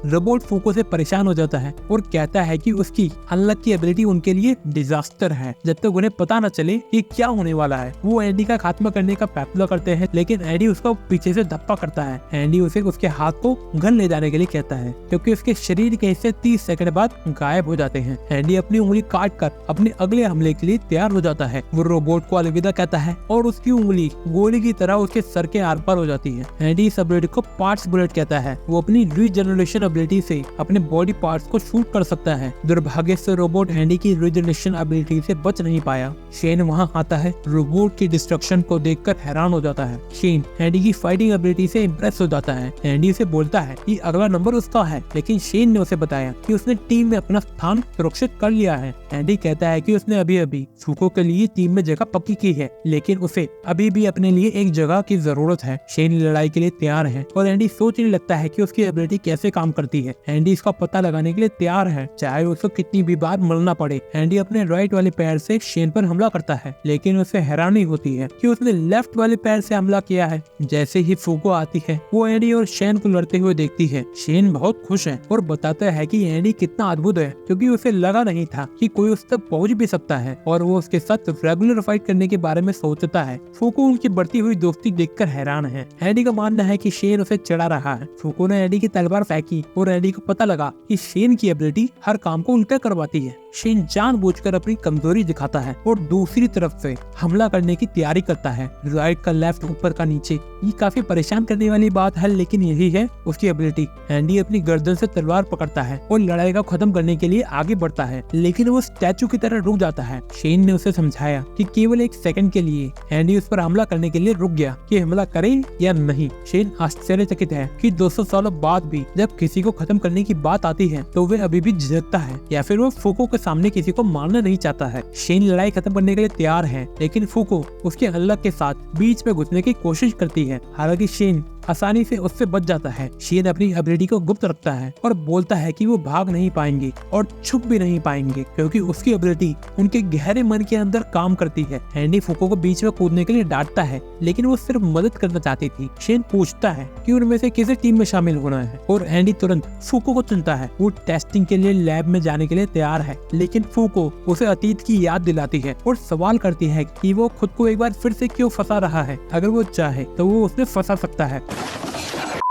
रोबोट फुको से परेशान हो जाता है और कहता है कि उसकी अनलक की एबिलिटी उनके लिए डिजास्टर है। जब तक उन्हें पता न चले कि क्या होने वाला है, वो एंडी का खात्मा करने का फैसला करते हैं, लेकिन एंडी उसको पीछे से धप्पा करता है। एंडी उसे उसके हाथ को घर ले जाने के लिए कहता है, क्योंकि उसके शरीर के हिस्से 30 सेकंड बाद गायब हो जाते हैं। एंडी अपनी उंगली काट कर अपने अगले हमले के लिए तैयार हो जाता है। वो रोबोट को अलविदा कहता है और उसकी उंगली गोली की तरह उसके सर के आर पार हो जाती है। एंडी इस एबिलिटी को पार्ट्स बुलेट कहता है। वो अपनी रीजनरेशन एबिलिटी से अपने बॉडी पार्ट्स को शूट कर सकता है। दुर्भाग्य से रोबोट एंडी की रीजनरेशन एबिलिटी से बच नहीं पाया। शेन वहां आता है, रोबोट की डिस्ट्रक्शन को देखकर हैरान हो जाता है। शेन एंडी की फाइटिंग एबिलिटी से इम्प्रेस हो जाता है। एंडी से बोलता है कि अगला नंबर उसका है, लेकिन शेन ने उसे बताया कि उसने टीम में अपना स्थान सुरक्षित कर लिया है। एंडी कहता है कि उसने अभी अभी फुको के लिए टीम में जगह पक्की की है, लेकिन उसे अभी भी अपने लिए एक जगह की जरूरत है। शेन लड़ाई के लिए तैयार है और एंडी सोचने लगता है कि उसकी एबिलिटी कैसे काम करती है। एंडी इसका पता लगाने के लिए तैयार है, चाहे उसको कितनी भी बार मरना पड़े। एंडी अपने राइट वाले पैर से शेन पर हमला करता है, लेकिन उसे हैरानी होती है कि उसने लेफ्ट वाले पैर से हमला किया है। जैसे ही फुको आती है, वो एंडी और शेन को लड़ते हुए देखती है। शेन बहुत खुश है और बताता है कि एंडी कितना अद्भुत है, क्योंकि उसे लगा नहीं था कि कोई उस तक पहुंच भी सकता है, और वो उसके साथ रेगुलर फाइट करने के बारे में सोचता है। फुको उनकी बढ़ती हुई दोस्ती देखकर हैरान है। एंडी का मानना है कि शेन उसे चढ़ा रहा है। फुको ने एंडी की तलवार फेंकी और एडी को पता लगा कि शेन की एबिलिटी हर काम को उल्टा करवाती है। शेन जानबूझकर अपनी कमजोरी दिखाता है और दूसरी तरफ से हमला करने की तैयारी करता है। राइट का लेफ्ट, ऊपर का नीचे। ये काफी परेशान करने वाली बात है, लेकिन यही है उसकी एबिलिटी। एंडी अपनी गर्दन से तलवार पकड़ता है और लड़ाई को खत्म करने के लिए आगे बढ़ता है, लेकिन वो स्टैचू की तरह रुक जाता है। शेन ने उसे समझाया कि केवल एक सेकंड के लिए। एंडी उस पर हमला करने के लिए रुक गया कि हमला करे या नहीं। शेन आश्चर्यचकित है कि 200 सालों बाद भी जब किसी को खत्म करने की बात आती है तो वे अभी भी झिझकता है, या फिर वो फूको के सामने किसी को मारना नहीं चाहता है। शेन लड़ाई खत्म करने के लिए तैयार है, लेकिन फूको उसके अनलक के साथ बीच में घुसने की कोशिश करती है। हालांकि शेन आसानी से उससे बच जाता है। शेन अपनी एबिलिटी को गुप्त रखता है और बोलता है कि वो भाग नहीं पाएंगे और छुप भी नहीं पाएंगे, क्योंकि उसकी एबिलिटी उनके गहरे मन के अंदर काम करती है। एंडी फूको को बीच में कूदने के लिए डांटता है, लेकिन वो सिर्फ मदद करना चाहती थी। शेन पूछता है कि उनमें से किसी टीम में शामिल होना है और एंडी तुरंत फूको को चुनता है। वो टेस्टिंग के लिए लैब में जाने के लिए तैयार है, लेकिन फूको उसे अतीत की याद दिलाती है और सवाल करती है कि वो खुद को एक बार फिर से क्यों फंसा रहा है। अगर वो चाहे तो वो उसमें फंसा सकता है।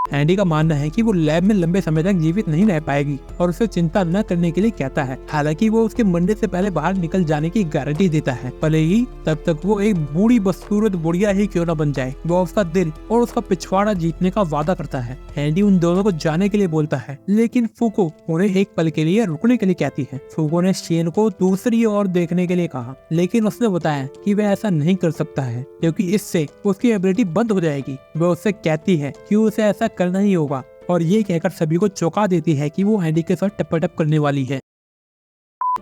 एंडी का मानना है कि वो लैब में लंबे समय तक जीवित नहीं रह पाएगी और उसे चिंता न करने के लिए कहता है। हालांकि वो उसके मंडे से पहले बाहर निकल जाने की गारंटी देता है, भले ही तब तक वो एक बूढ़ी बदसूरत बुढ़िया ही क्यों न बन जाए। वो उसका दिल और उसका पिछवाड़ा जीतने का वादा करता है। एंडी उन दोनों को जाने के लिए बोलता है, लेकिन फूको उन्हें एक पल के लिए रुकने के लिए कहती है। फूको ने शेन को दूसरी ओर देखने के लिए कहा, लेकिन उसने बताया कि वह ऐसा नहीं कर सकता है क्योंकि इससे उसकी एबिलिटी बंद हो जाएगी। वह उससे कहती है कि उसे ऐसा करना ही होगा और ये कहकर सभी को चौंका देती है कि वो एंडी के साथ टप्पाटप करने वाली है।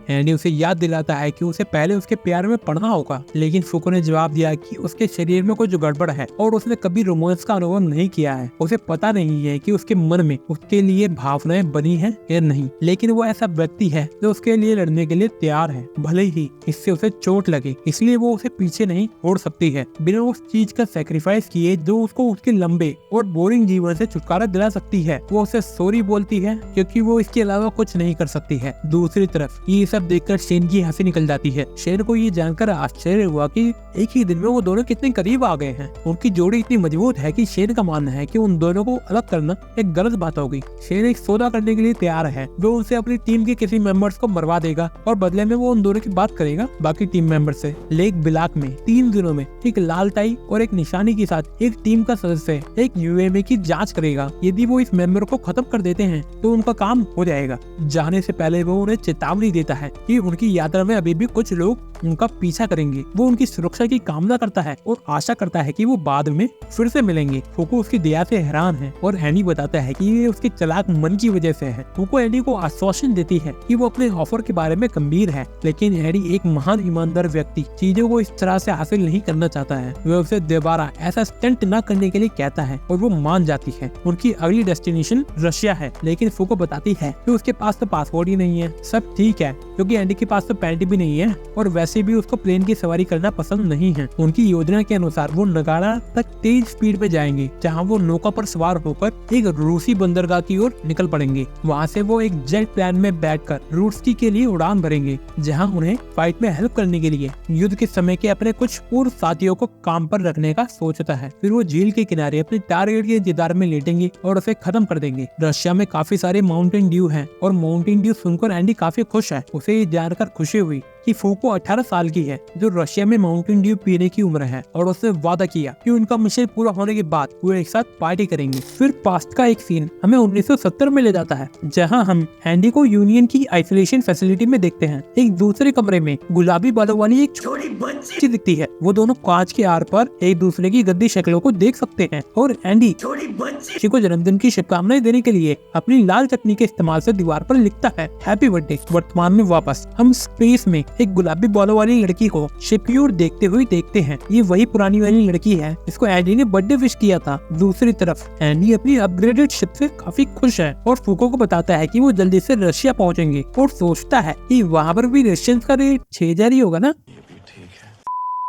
एंडी उसे याद दिलाता है कि उसे पहले उसके प्यार में पड़ना होगा, लेकिन फूको ने जवाब दिया कि उसके शरीर में कुछ गड़बड़ है और उसने कभी रोमांस का अनुभव नहीं किया है। उसे पता नहीं है कि उसके मन में उसके लिए भावनाएं बनी हैं या नहीं, लेकिन वो ऐसा व्यक्ति है जो उसके लिए लड़ने के लिए तैयार है, भले ही इससे उसे चोट लगे। इसलिए वो उसे पीछे नहीं छोड़ सकती है, बिना उस चीज का सेक्रीफाइस किए जो उसको उसके लंबे और बोरिंग जीवन से छुटकारा दिला सकती है। वो उसे सॉरी बोलती है क्योंकि वो इसके अलावा कुछ नहीं कर सकती है। दूसरी तरफ ये सब देखकर शेन की हंसी निकल जाती है। शेन को ये जानकर आश्चर्य हुआ कि एक ही दिन में वो दोनों कितने करीब आ गए हैं। उनकी जोड़ी इतनी मजबूत है कि शेन का मानना है कि उन दोनों को अलग करना एक गलत बात होगी। शेन एक सौदा करने के लिए तैयार है। वो उनसे अपनी टीम के किसी मेंबर्स को मरवा देगा और बदले में वो उन दोनों की बात करेगा बाकी टीम मेंबर से। लेक बिलाक में 3 दिनों में एक लाल टाई और एक निशानी के साथ एक टीम का सदस्य एक यूएमए की जाँच करेगा। यदि वो इस मेंबर को खत्म कर देते हैं तो उनका काम हो जाएगा। जाने से पहले वो उन्हें चेतावनी देता है कि उनकी यात्रा में अभी भी कुछ लोग उनका पीछा करेंगे। वो उनकी सुरक्षा की कामना करता है और आशा करता है कि वो बाद में फिर से मिलेंगे। फूको उसकी दया से हैरान है और एंडी बताता है कि ये उसके चालाक मन की वजह से है। फूको एंडी को आश्वासन देती है कि वो अपने ऑफर के बारे में गंभीर है, लेकिन एंडी एक महान ईमानदार व्यक्ति चीजों को इस तरह से हासिल नहीं करना चाहता है। वह उसे दोबारा ऐसा स्टंट न करने के लिए कहता है और वो मान जाती है। उनकी अगली डेस्टिनेशन रशिया है, लेकिन फूको बताती है कि उसके पास तो पासपोर्ट ही नहीं है। सब ठीक है क्योंकि एंडी के पास तो पैंट भी नहीं है और वैसे भी उसको प्लेन की सवारी करना पसंद नहीं है। उनकी योजना के अनुसार वो नगाड़ा तक तेज स्पीड में जाएंगे, जहां वो नौका पर सवार होकर एक रूसी बंदरगाह की ओर निकल पड़ेंगे। वहां से वो एक जेट प्लेन में बैठकर रूसी के लिए उड़ान भरेंगे, जहां उन्हें फाइट में हेल्प करने के लिए युद्ध के समय के अपने कुछ पूर्व साथियों को काम पर रखने का सोचता है। फिर वो झील के किनारे अपने टारगेट के इंतजार में लेटेंगे और उसे खत्म कर देंगे। रशिया में काफी सारे माउंटेन ड्यू हैं और माउंटेन ड्यू सुनकर एंडी काफी खुश है। उसे ये जानकर खुशी हुई कि फूको 18 साल की है, जो रशिया में माउंटेन ड्यू पीने की उम्र है, और उसने वादा किया कि उनका मिशन पूरा होने के बाद वो एक साथ पार्टी करेंगे। फिर पास्ट का एक सीन हमें 1970 में ले जाता है, जहां हम एंडी को यूनियन की आइसोलेशन फैसिलिटी में देखते हैं। एक दूसरे कमरे में गुलाबी बालों वाली एक छोटी बच्ची दिखती है। वो दोनों कांच के आर पर एक दूसरे की गंदी शक्लों को देख सकते हैं और एंडी छोटी बच्ची को जन्मदिन की शुभकामनाएं देने के लिए अपनी लाल चटनी के इस्तेमाल से दीवार पर लिखता है, हैप्पी बर्थडे। वर्तमान में वापस हम स्पेस में एक गुलाबी बालों वाली लड़की को शिप्यूर देखते हुए देखते हैं। ये वही पुरानी वाली लड़की है जिसको एंडी ने बर्थडे विश किया था। दूसरी तरफ एंडी अपनी अपग्रेडेड शिप से काफी खुश है और फूको को बताता है कि वो जल्दी से रशिया पहुंचेंगे और सोचता है कि वहाँ पर भी रशियंस का रेट 6000 ही होगा ना।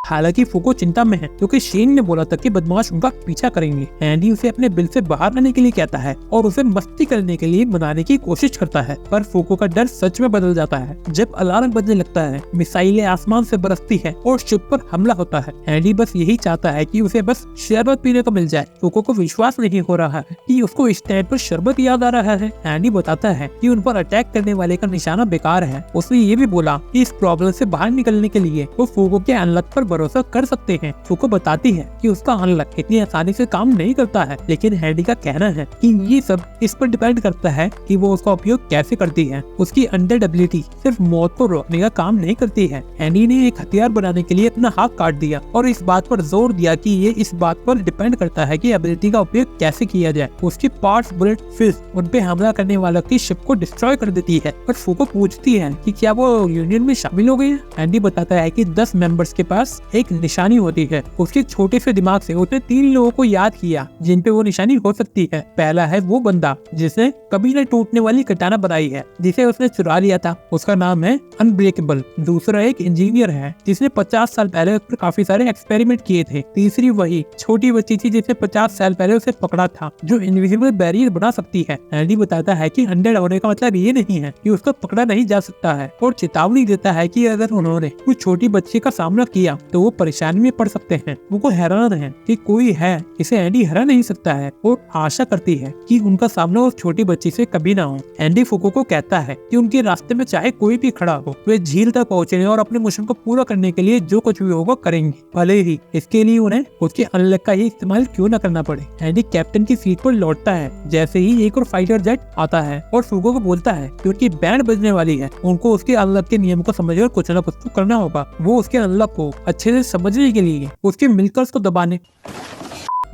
हालांकि फूको चिंता में है क्योंकि शेन ने बोला था कि बदमाश उनका पीछा करेंगे। एंडी उसे अपने बिल से बाहर आने के लिए कहता है और उसे मस्ती करने के लिए मनाने की कोशिश करता है, पर फूको का डर सच में बदल जाता है जब अलार्म बजने लगता है, मिसाइलें आसमान से बरसती है और शिप पर हमला होता है। एंडी बस यही चाहता है कि उसे बस शरबत पीने को मिल जाए। फूको को विश्वास नहीं हो रहा है कि उसको इस टाइम पर शरबत याद आ रहा है। एंडी बताता है कि उन पर अटैक करने वाले का निशाना बेकार है। उसने ये भी बोला कि इस प्रॉब्लम से बाहर निकलने के लिए वो फूको के अनलक पर भरोसा कर सकते हैं। फूको बताती है कि उसका अनलक इतनी आसानी से काम नहीं करता है, लेकिन एंडी का कहना है कि ये सब इस पर डिपेंड करता है कि वो उसका उपयोग कैसे करती है। उसकी अंडर एबिलिटी सिर्फ मौत को रोकने का काम नहीं करती है। एंडी ने एक हथियार बनाने के लिए अपना हाथ काट दिया और इस बात पर जोर दिया कि ये इस बात पर डिपेंड करता है कि एबिलिटी का उपयोग कैसे किया जाए। उसकी पार्ट्स बुलेट फिल्स उन पे हमला करने वालों की शिप को डिस्ट्रॉय कर देती है। पर फूको पूछती है कि क्या वो यूनियन में शामिल हो गई है। एंडी बताता है कि 10 मेंबर्स के पास एक निशानी होती है। उसके छोटे से दिमाग से उसने 3 लोगों को याद किया जिन पे वो निशानी हो सकती है। पहला है वो बंदा जिसने कभी न टूटने वाली कटाना बनाई है, जिसे उसने चुरा लिया था, उसका नाम है अनब्रेकेबल। दूसरा एक इंजीनियर है जिसने 50 साल पहले उस पर काफी सारे एक्सपेरिमेंट किए थे। तीसरी वही छोटी बच्ची थी जिसने 50 साल पहले उसे पकड़ा था, जो इनविजिबल बैरियर बना सकती है। एंडी बताता है कि अनडेड होने का मतलब ये नहीं है कि उसको पकड़ा नहीं जा सकता है और चेतावनी देता है कि अगर उन्होंने कुछ छोटी बच्ची का सामना किया तो वो परेशानी में पड़ सकते हैं। वो हैरान है कि कोई है इसे एंडी हरा नहीं सकता है और आशा करती है कि उनका सामना उस छोटी बच्ची से कभी ना हो। एंडी फूको को कहता है कि उनके रास्ते में चाहे कोई भी खड़ा हो, वे झील तक पहुँचने और अपने मिशन को पूरा करने के लिए जो कुछ भी होगा करेंगे, भले ही इसके लिए उन्हें उसके अनलक का ही इस्तेमाल क्यों न करना पड़े। एंडी कैप्टन की सीट पर लौटता है जैसे ही एक और फाइटर जेट आता है और फूको को बोलता है कि उनकी बैंड बजने वाली है, उनको उसके अनलक के नियम को समझकर कुछ न कुछ तो करना होगा। वो उसके अनलक को अच्छे से समझने के लिए उसके मिलकर्स को दबाने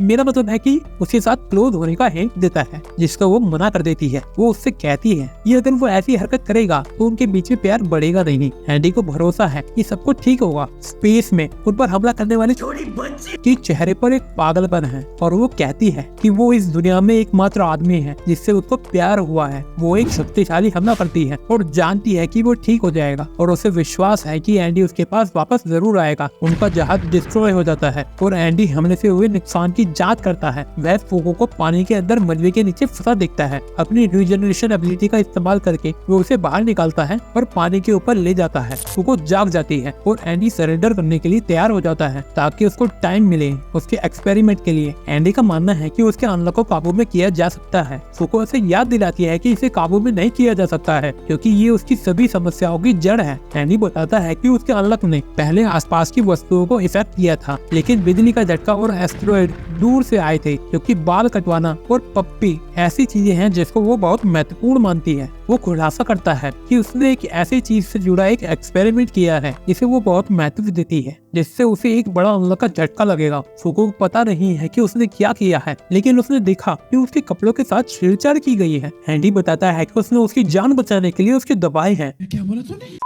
मेरा मतलब है कि उसके साथ क्लोज होने का हिंट देता है, जिसको वो मना कर देती है। वो उससे कहती है कि अगर वो ऐसी हरकत करेगा तो उनके बीच में प्यार बढ़ेगा नहीं। एंडी को भरोसा है कि सब कुछ ठीक होगा। स्पेस में उन पर हमला करने वाले छोटी बच्ची के चेहरे पर एक पागलपन है और वो कहती है कि वो इस दुनिया में एकमात्र आदमी है जिससे उसको प्यार हुआ है। वो एक शक्तिशाली हमला करती है और जानती है कि वो ठीक हो जाएगा और उसे विश्वास है कि एंडी उसके पास वापस जरूर आएगा। उनका जहाज डिस्ट्रॉय हो जाता है और एंडी हमले से हुए नुकसान की जांच करता है। वह फूको को पानी के अंदर मलबे के नीचे फंसा देखता है। अपनी रीजनरेशन एबिलिटी का इस्तेमाल करके वो उसे बाहर निकालता है और पानी के ऊपर ले जाता है। फूको जाग जाती है और एंडी सरेंडर करने के लिए तैयार हो जाता है ताकि उसको टाइम मिले उसके एक्सपेरिमेंट के लिए। एंडी का मानना है कि उसके अनलक को काबू में किया जा सकता है। फूको उसे याद दिलाती है कि इसे काबू में नहीं किया जा सकता है क्योंकि ये उसकी सभी समस्याओं की जड़ है। एंडी बताता है कि उसके अनलक ने पहले आसपास की वस्तुओं को इफेक्ट किया था, लेकिन बिजली का झटका और एस्टेरॉइड दूर से आए थे, क्योंकि बाल कटवाना और पप्पी ऐसी चीजें हैं जिसको वो बहुत महत्वपूर्ण मानती है। वो खुलासा करता है कि उसने एक ऐसी चीज से जुड़ा एक एक्सपेरिमेंट किया है जिसे वो बहुत महत्व देती है, जिससे उसे एक बड़ा अनलक का झटका लगेगा। फूको को पता नहीं है कि उसने क्या किया है, लेकिन उसने देखा कि उसके कपड़ों के साथ छेड़छाड़ की गई है। एंडी बताता है कि उसने उसकी जान बचाने के लिए उसकी दबाई है। क्या बोला तूने?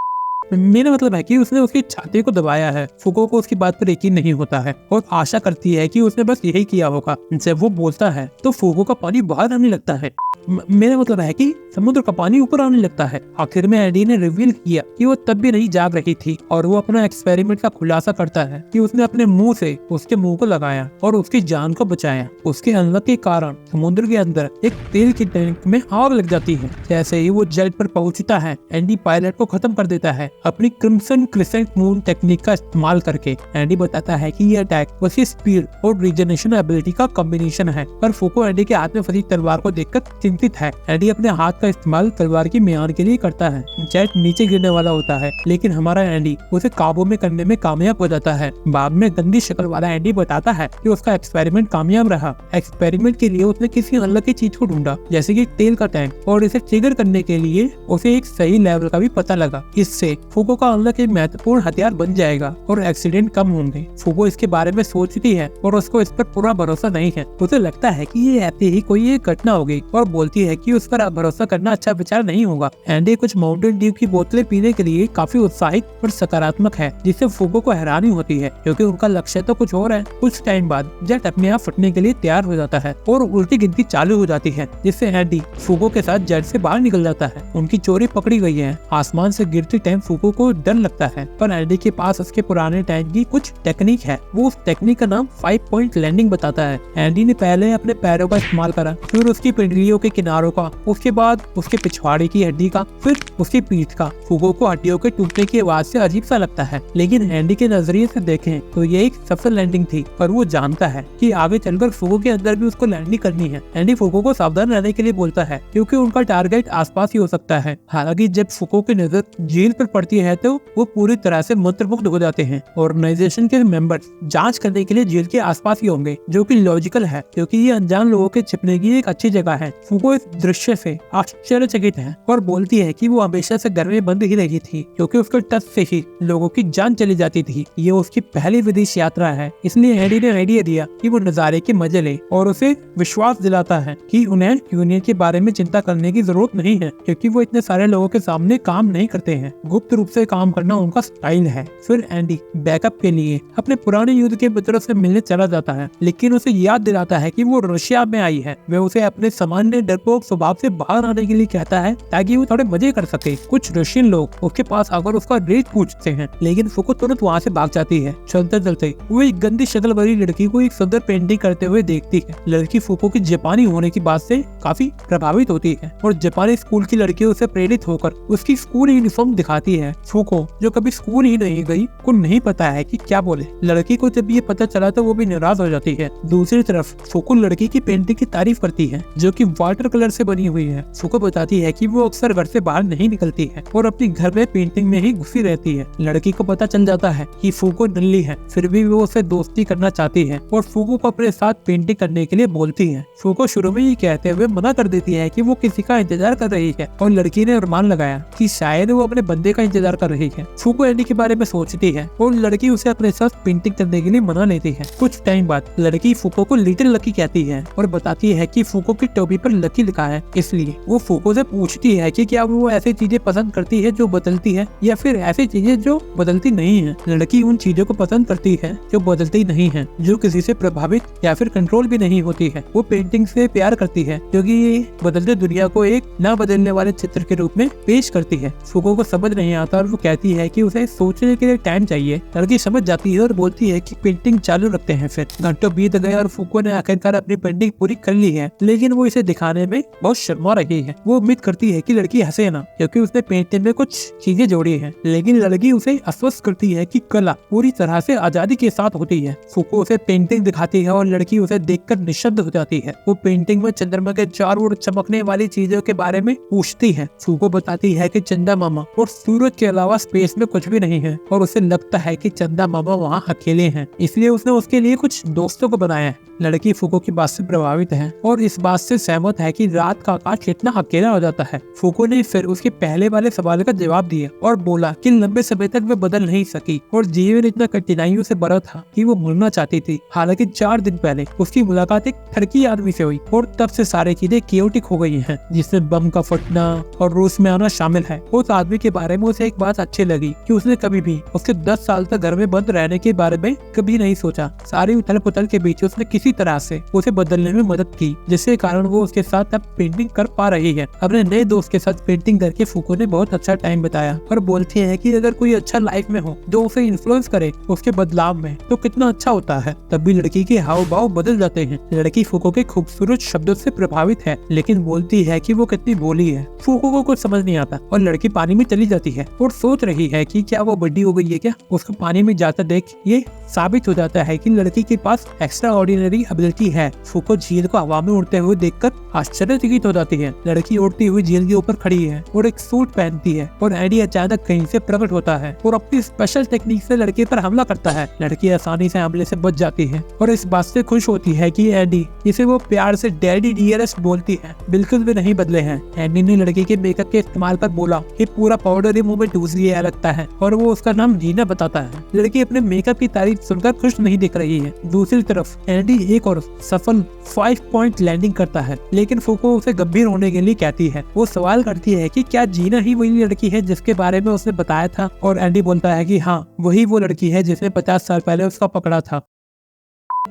मेरा मतलब है कि उसने उसकी छाती को दबाया है। फूको को उसकी बात पर यकीन नहीं होता है और आशा करती है कि उसने बस यही किया होगा। जब वो बोलता है तो फूको का पानी बाहर आने लगता है। मेरा मतलब है कि समुद्र का पानी ऊपर आने लगता है। आखिर में एंडी ने रिवील किया कि वो तब भी नहीं जाग रही थी और वो अपना एक्सपेरिमेंट का खुलासा करता है कि उसने अपने मुंह से उसके मुंह को लगाया और उसकी जान को बचाया। उसके अनलक के कारण समुद्र के अंदर एक तेल की टैंक में आग लग जाती है। जैसे ही वो जेट पर पहुंचता है, एंडी पायलट को खत्म कर देता है अपनी क्रिम्सन क्रिसेंट मून टेक्निक का इस्तेमाल करके। एंडी बताता है कि ये अटैक उसकी स्पीड और रीजनरेशन एबिलिटी का कॉम्बिनेशन है, पर फूको एंडी के हाथ में फंसी तलवार को देखकर चिंतित है। एंडी अपने हाथ का इस्तेमाल तलवार की म्यान के लिए करता है। जेट नीचे गिरने वाला होता है, लेकिन हमारा एंडी उसे काबू में करने में कामयाब हो जाता है। बाद में गंदी शक्ल वाला एंडी बताता है कि उसका एक्सपेरिमेंट कामयाब रहा। एक्सपेरिमेंट के लिए उसने किसी अनलक की चीज को ढूंढा, जैसे कि तेल का टैंक, और इसे ट्रिगर करने के लिए उसे एक सही लेवल का भी पता लगा। इससे फूको का अनलक एक महत्वपूर्ण हथियार बन जाएगा और एक्सीडेंट कम होंगे। फूको इसके बारे में सोचती है और उसको इस पर पूरा भरोसा नहीं है। उसे लगता है कि ये ऐसे ही कोई एक घटना होगी और बोलती है कि उस पर भरोसा करना अच्छा विचार नहीं होगा। एंडी कुछ माउंटेन ड्यू की बोतलें पीने के लिए काफी उत्साहित और सकारात्मक है, जिससे फूको को हैरानी होती है क्योंकि उनका लक्ष्य तो कुछ और है। कुछ टाइम बाद जेट अपने आप फटने के लिए तैयार हो जाता है और उल्टी गिनती चालू हो जाती है, जिससे एंडी फूको के साथ जेट से बाहर निकल जाता है। उनकी चोरी पकड़ी गई है। आसमान से गिरती टाइम फूको को डर लगता है, पर एंडी के पास उसके पुराने टाइम की कुछ टेक्निक है। वो उस टेक्निक का नाम 5 पॉइंट लैंडिंग बताता है। एंडी ने पहले अपने पैरों का इस्तेमाल करा, फिर उसकी पिंडलियों के किनारों का, उसके बाद उसके पिछवाड़े की हड्डी का, फिर उसकी पीठ का। फूको को हड्डियों के टूटने की आवाज से अजीब सा लगता है, लेकिन एंडी के नजरिए से देखें तो ये एक सफल लैंडिंग थी। पर वो जानता है कि आगे चलकर फूको के अंदर भी उसको लैंडिंग करनी है। एंडी फूको को सावधान रहने के लिए बोलता है, क्योंकि उनका टारगेट आसपास ही हो सकता है। हालांकि जब फूको की नजर झील पर पड़ती है तो वो पूरी तरह से मंत्रमुग्ध हो जाते हैं। ऑर्गेनाइजेशन के मेंबर जांच करने के लिए झील के आसपास ही होंगे, जो कि लॉजिकल है, क्योंकि ये अनजान लोगों के छिपने की एक अच्छी जगह है। फूको इस दृश्य से आश्चर्यचकित है और बोलती है कि वो हमेशा से घर में बंद ही रही थी, क्योंकि उसके टच से ही लोगों की जान चली जाती थी। ये उसकी पहली विदेश यात्रा है, इसलिए एंडी ने आइडिया दिया कि वो नजारे के मजे ले और उसे विश्वास दिलाता है कि उन्हें यूनियन के बारे में चिंता करने की जरूरत नहीं है, क्योंकि वो इतने सारे लोगों के सामने काम नहीं करते हैं। गुप्त रूप से काम करना उनका स्टाइल है। फिर एंडी बैकअप के लिए अपने पुराने युद्ध के मित्रों से मिलने चला जाता है, लेकिन उसे याद दिलाता है कि वो रशिया में आई है। वे उसे अपने सामान्य डरपोक स्वभाव से बाहर आने के लिए कहता है, ताकि वो थोड़े मजे कर सके। कुछ रशियन लोग उसके पास आकर उसका रेट पूछते हैं, लेकिन फूको तुरंत वहाँ से भाग जाती है। चलते चलते वो एक गंदी शक्ल वाली लड़की को एक सुंदर पेंटिंग करते हुए देखती है। लड़की फूको की जापानी होने की बात से काफी प्रभावित होती है और जापानी स्कूल की लड़कियों से प्रेरित होकर उसकी स्कूल यूनिफॉर्म दिखाती है। फूको, जो कभी स्कूल ही नहीं गई, को नहीं पता है कि क्या बोले। लड़की को जब ये पता चला तो वो भी नाराज हो जाती है। दूसरी तरफ फूको लड़की की पेंटिंग की तारीफ करती है, जो कि वाटर कलर से बनी हुई है। फूको बताती है कि वो अक्सर घर से बाहर नहीं निकलती है और अपनी घर में पेंटिंग में ही घुसी रहती है। लड़की को पता चल जाता है कि फूको नल्ली है, फिर भी वो उसे दोस्ती करना चाहती है और फूको को अपने साथ पेंटिंग करने के लिए बोलती है। फूको शुरू में ये कहते हुए मना कर देती है कि वो किसी का इंतजार कर रही है, और लड़की ने अनुमान लगाया कि शायद वो अपने बंदे का इंतजार कर रही है। फूको एंडी के बारे में सोचती है और लड़की उसे अपने साथ पेंटिंग करने के लिए मना लेती है। कुछ टाइम बाद लड़की फूको को लिटिल लकी कहती है और बताती है कि फूको की टोपी पर लकी लिखा है, इसलिए वो फूको से पूछती है कि क्या वो ऐसी चीजें पसंद करती है जो बदलती है, या फिर ऐसी चीजें जो बदलती नहीं है। लड़की उन चीजों को पसंद करती है जो बदलती नहीं है, जो किसी से प्रभावित या फिर कंट्रोल भी नहीं होती है। वो पेंटिंग से प्यार करती है, क्योंकि ये बदलते दुनिया को एक न बदलने वाले चित्र के रूप में पेश करती है। फूको को समझ नहीं आता और वो कहती है कि उसे सोचने के लिए टाइम चाहिए। लड़की समझ जाती है और बोलती है कि पेंटिंग चालू रखते हैं। फिर घंटों बीत गए और फूको ने आखिरकार अपनी पेंटिंग पूरी कर ली है, लेकिन वो इसे दिखाने में बहुत शर्मा रही है। वो उम्मीद करती है कि लड़की हंसे ना, क्योंकि उसने पेंटिंग में कुछ चीजें जोड़ी है, लेकिन लड़की उसे आश्वस्त करती है कि कला पूरी तरह से आजादी के साथ होती है। फूको उसे पेंटिंग दिखाती है और लड़की उसे देखकर निशब्द हो जाती है। वो पेंटिंग में चंद्रमा के चारों ओर चमकने वाली चीजों के बारे में पूछती है। फूको बताती है कि चंदा मामा और सूरज के अलावा स्पेस में कुछ भी नहीं है, और उसे लगता है कि चंदा मामा वहाँ अकेले हैं, इसलिए उसने उसके लिए कुछ दोस्तों को बनाया है। लड़की फूको की बात से प्रभावित है और इस बात से सहमत है कि रात का आकाश कितना अकेला हो जाता है। फूको ने फिर उसके पहले वाले सवाल का जवाब दिया और बोला कि लंबे समय तक वे बदल नहीं सकी और जीवन इतना कठिनाइयों से भरा था कि वो मरना चाहती थी। हालांकि 4 दिन पहले उसकी मुलाकात एक टर्की आदमी से हुई और तब से सारी चीजें केओटिक हो गई हैं, जिसमें बम का फटना और रूस में आना शामिल है। उस आदमी के बारे में उसे एक बात अच्छी लगी कि उसने कभी भी उसके 10 साल तक घर में बंद रहने के बारे में कभी नहीं सोचा। सारी उथल पुथल के बीच उसने किसी तरह से उसे बदलने में मदद की, जिसके कारण वो उसके साथ अब पेंटिंग कर पा रही है। अपने नए दोस्त के साथ पेंटिंग करके फूको ने बहुत अच्छा टाइम बिताया और बोलती है कि अगर कोई अच्छा लाइफ में हो जो उसे इन्फ्लुएंस करे उसके बदलाव में, तो कितना अच्छा होता है। तब भी लड़की के हाव भाव बदल जाते हैं। लड़की फूको के खूबसूरत शब्दों से प्रभावित है, लेकिन बोलती है कि वो कितनी भोली है। फूको को कुछ समझ नहीं आता और लड़की पानी में चली जाती है और सोच रही है कि क्या वो बड़ी हो गई है क्या। उसको पानी में जाता देख ये साबित हो जाता है कि लड़की के पास एक्स्ट्रा ऑर्डिनरी एबिलिटी है। फूको झील को हवा में उड़ते हुए देखकर आश्चर्यचकित हो जाती है। लड़की उड़ती हुई झील के ऊपर खड़ी है और एक सूट पहनती है और एडी अचानक कहीं से प्रकट होता है और अपनी स्पेशल टेक्निक से लड़के पर हमला करता है। लड़की आसानी से हमले से बच जाती है और इस बात से खुश होती है कि एडी, जिसे वो प्यार से डैडी डियरेस्ट बोलती है, बिल्कुल भी नहीं बदले हैं। एडी ने लड़की के मेकअप के इस्तेमाल पर बोला कि पूरा पाउडर ही मुंह में ठूस लिया लगता है और वो उसका नाम जीना बताता है। लड़की अपने मेकअप की तारीफ सुनकर खुश नहीं दिख रही है। दूसरी तरफ एडी एक और सफल 5 पॉइंट लैंडिंग करता है, लेकिन फूको उसे गंभीर होने के लिए कहती है। वो सवाल करती है कि क्या जीना ही वही लड़की है जिसके बारे में उसने बताया था, और एंडी बोलता है कि हाँ, वही वो लड़की है जिसने 50 साल पहले उसका पकड़ा था।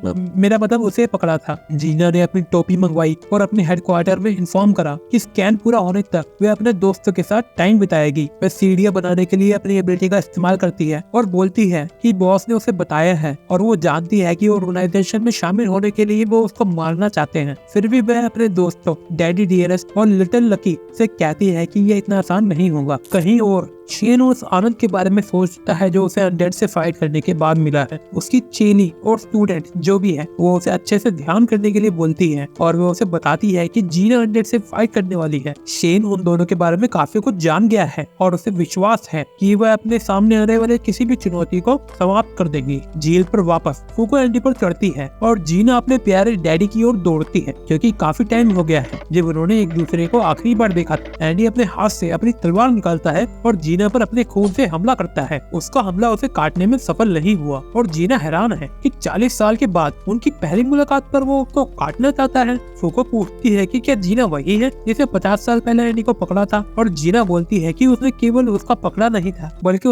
मेरा मतलब उसे पकड़ा था। जीना ने अपनी टोपी मंगवाई और अपने हेडक्वार्टर में इन्फॉर्म करा कि स्कैन पूरा होने तक वे अपने दोस्तों के साथ टाइम बिताएगी। वह सीढ़ियां बनाने के लिए अपनी एबिलिटी का इस्तेमाल करती है और बोलती है कि बॉस ने उसे बताया है और वो जानती है कि ऑर्गेनाइजेशन में शामिल होने के लिए वो उसको मारना चाहते हैं। फिर भी वह अपने दोस्तों डैडी डियरेस्ट और लिटिल लकी से कहती है कि ये इतना आसान नहीं होगा। कहीं और शेन उस आनंद के बारे में सोचता है जो उसे अनडेड से फाइट करने के बाद मिला है। उसकी चेली और स्टूडेंट जो भी है वो उसे अच्छे से ध्यान करने के लिए बोलती है और वो उसे बताती है कि जीना अनडेड से फाइट करने वाली है। शेन उन दोनों के बारे में काफी कुछ जान गया है और उसे विश्वास है कि वह अपने सामने आने वाले किसी भी चुनौती को समाप्त कर देगी। झील पर वापस फूको एंडी पर चढ़ती है और जीना अपने प्यारे डैडी की ओर दौड़ती है क्योंकि काफी टाइम हो गया है जब उन्होंने एक दूसरे को आखिरी बार देखा था। एंडी अपने हाथ से अपनी तलवार निकालता है और जीना पर अपने खून से हमला करता है। उसका हमला उसे काटने में सफल नहीं हुआ और जीना हैरान है कि 40 साल के बाद उनकी पहली मुलाकात पर वो उसको काटना चाहता है। फूको पूछती है कि क्या जीना वही है जिसे 50 साल पहले एंडी को पकड़ा था और जीना बोलती है कि उसने केवल उसका पकड़ा नहीं था बल्कि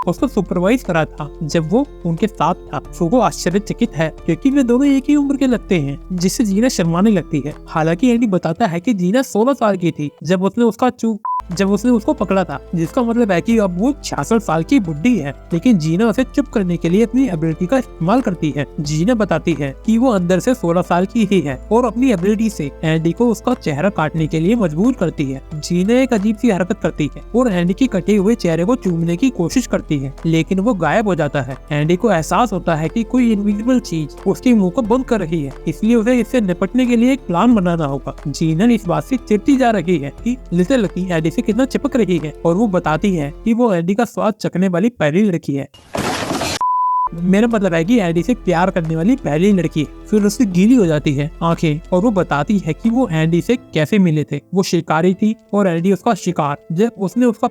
उसको सुपरवाइज करा था जब वो उनके साथ था। फूको आश्चर्यचकित है क्योंकि वे दोनों एक ही उम्र के लगते हैं, जिससे जीना शर्माने लगती है। हालांकि एंडी बताता है कि जीना 16 साल की थी जब उसने उसको पकड़ा था, जिसका मतलब है कि अब वो 66 साल की बुढ़ी है। लेकिन जीना उसे चुप करने के लिए अपनी एबिलिटी का इस्तेमाल करती है। जीना बताती है कि वो अंदर से 16 साल की ही है और अपनी एबिलिटी से एंडी को उसका चेहरा काटने के लिए मजबूर करती है। जीना एक अजीब सी हरकत करती है और एंडी के कटे हुए चेहरे को चूमने की कोशिश करती है, लेकिन वो गायब हो जाता है। एंडी को एहसास होता है कि कोई इनविजिबल चीज उसके मुंह को बंद कर रही है, इसलिए उसे इससे निपटने के लिए एक प्लान बनाना होगा। जीना इस बात से चिढ़ती जा रही है कि लिटिल लकी एंडी से कितना चिपक रही है और वो बताती है कि वो एंडी का स्वाद चखने वाली पहली लड़की है। मेरा मतलब है कि एंडी से प्यार करने वाली पहली लड़की है। फिर उसकी गीली हो जाती है आंखें और वो बताती है कि वो एंडी से कैसे मिले थे। वो शिकारी थी और एंडी उसका शिकार। जब उसने उसको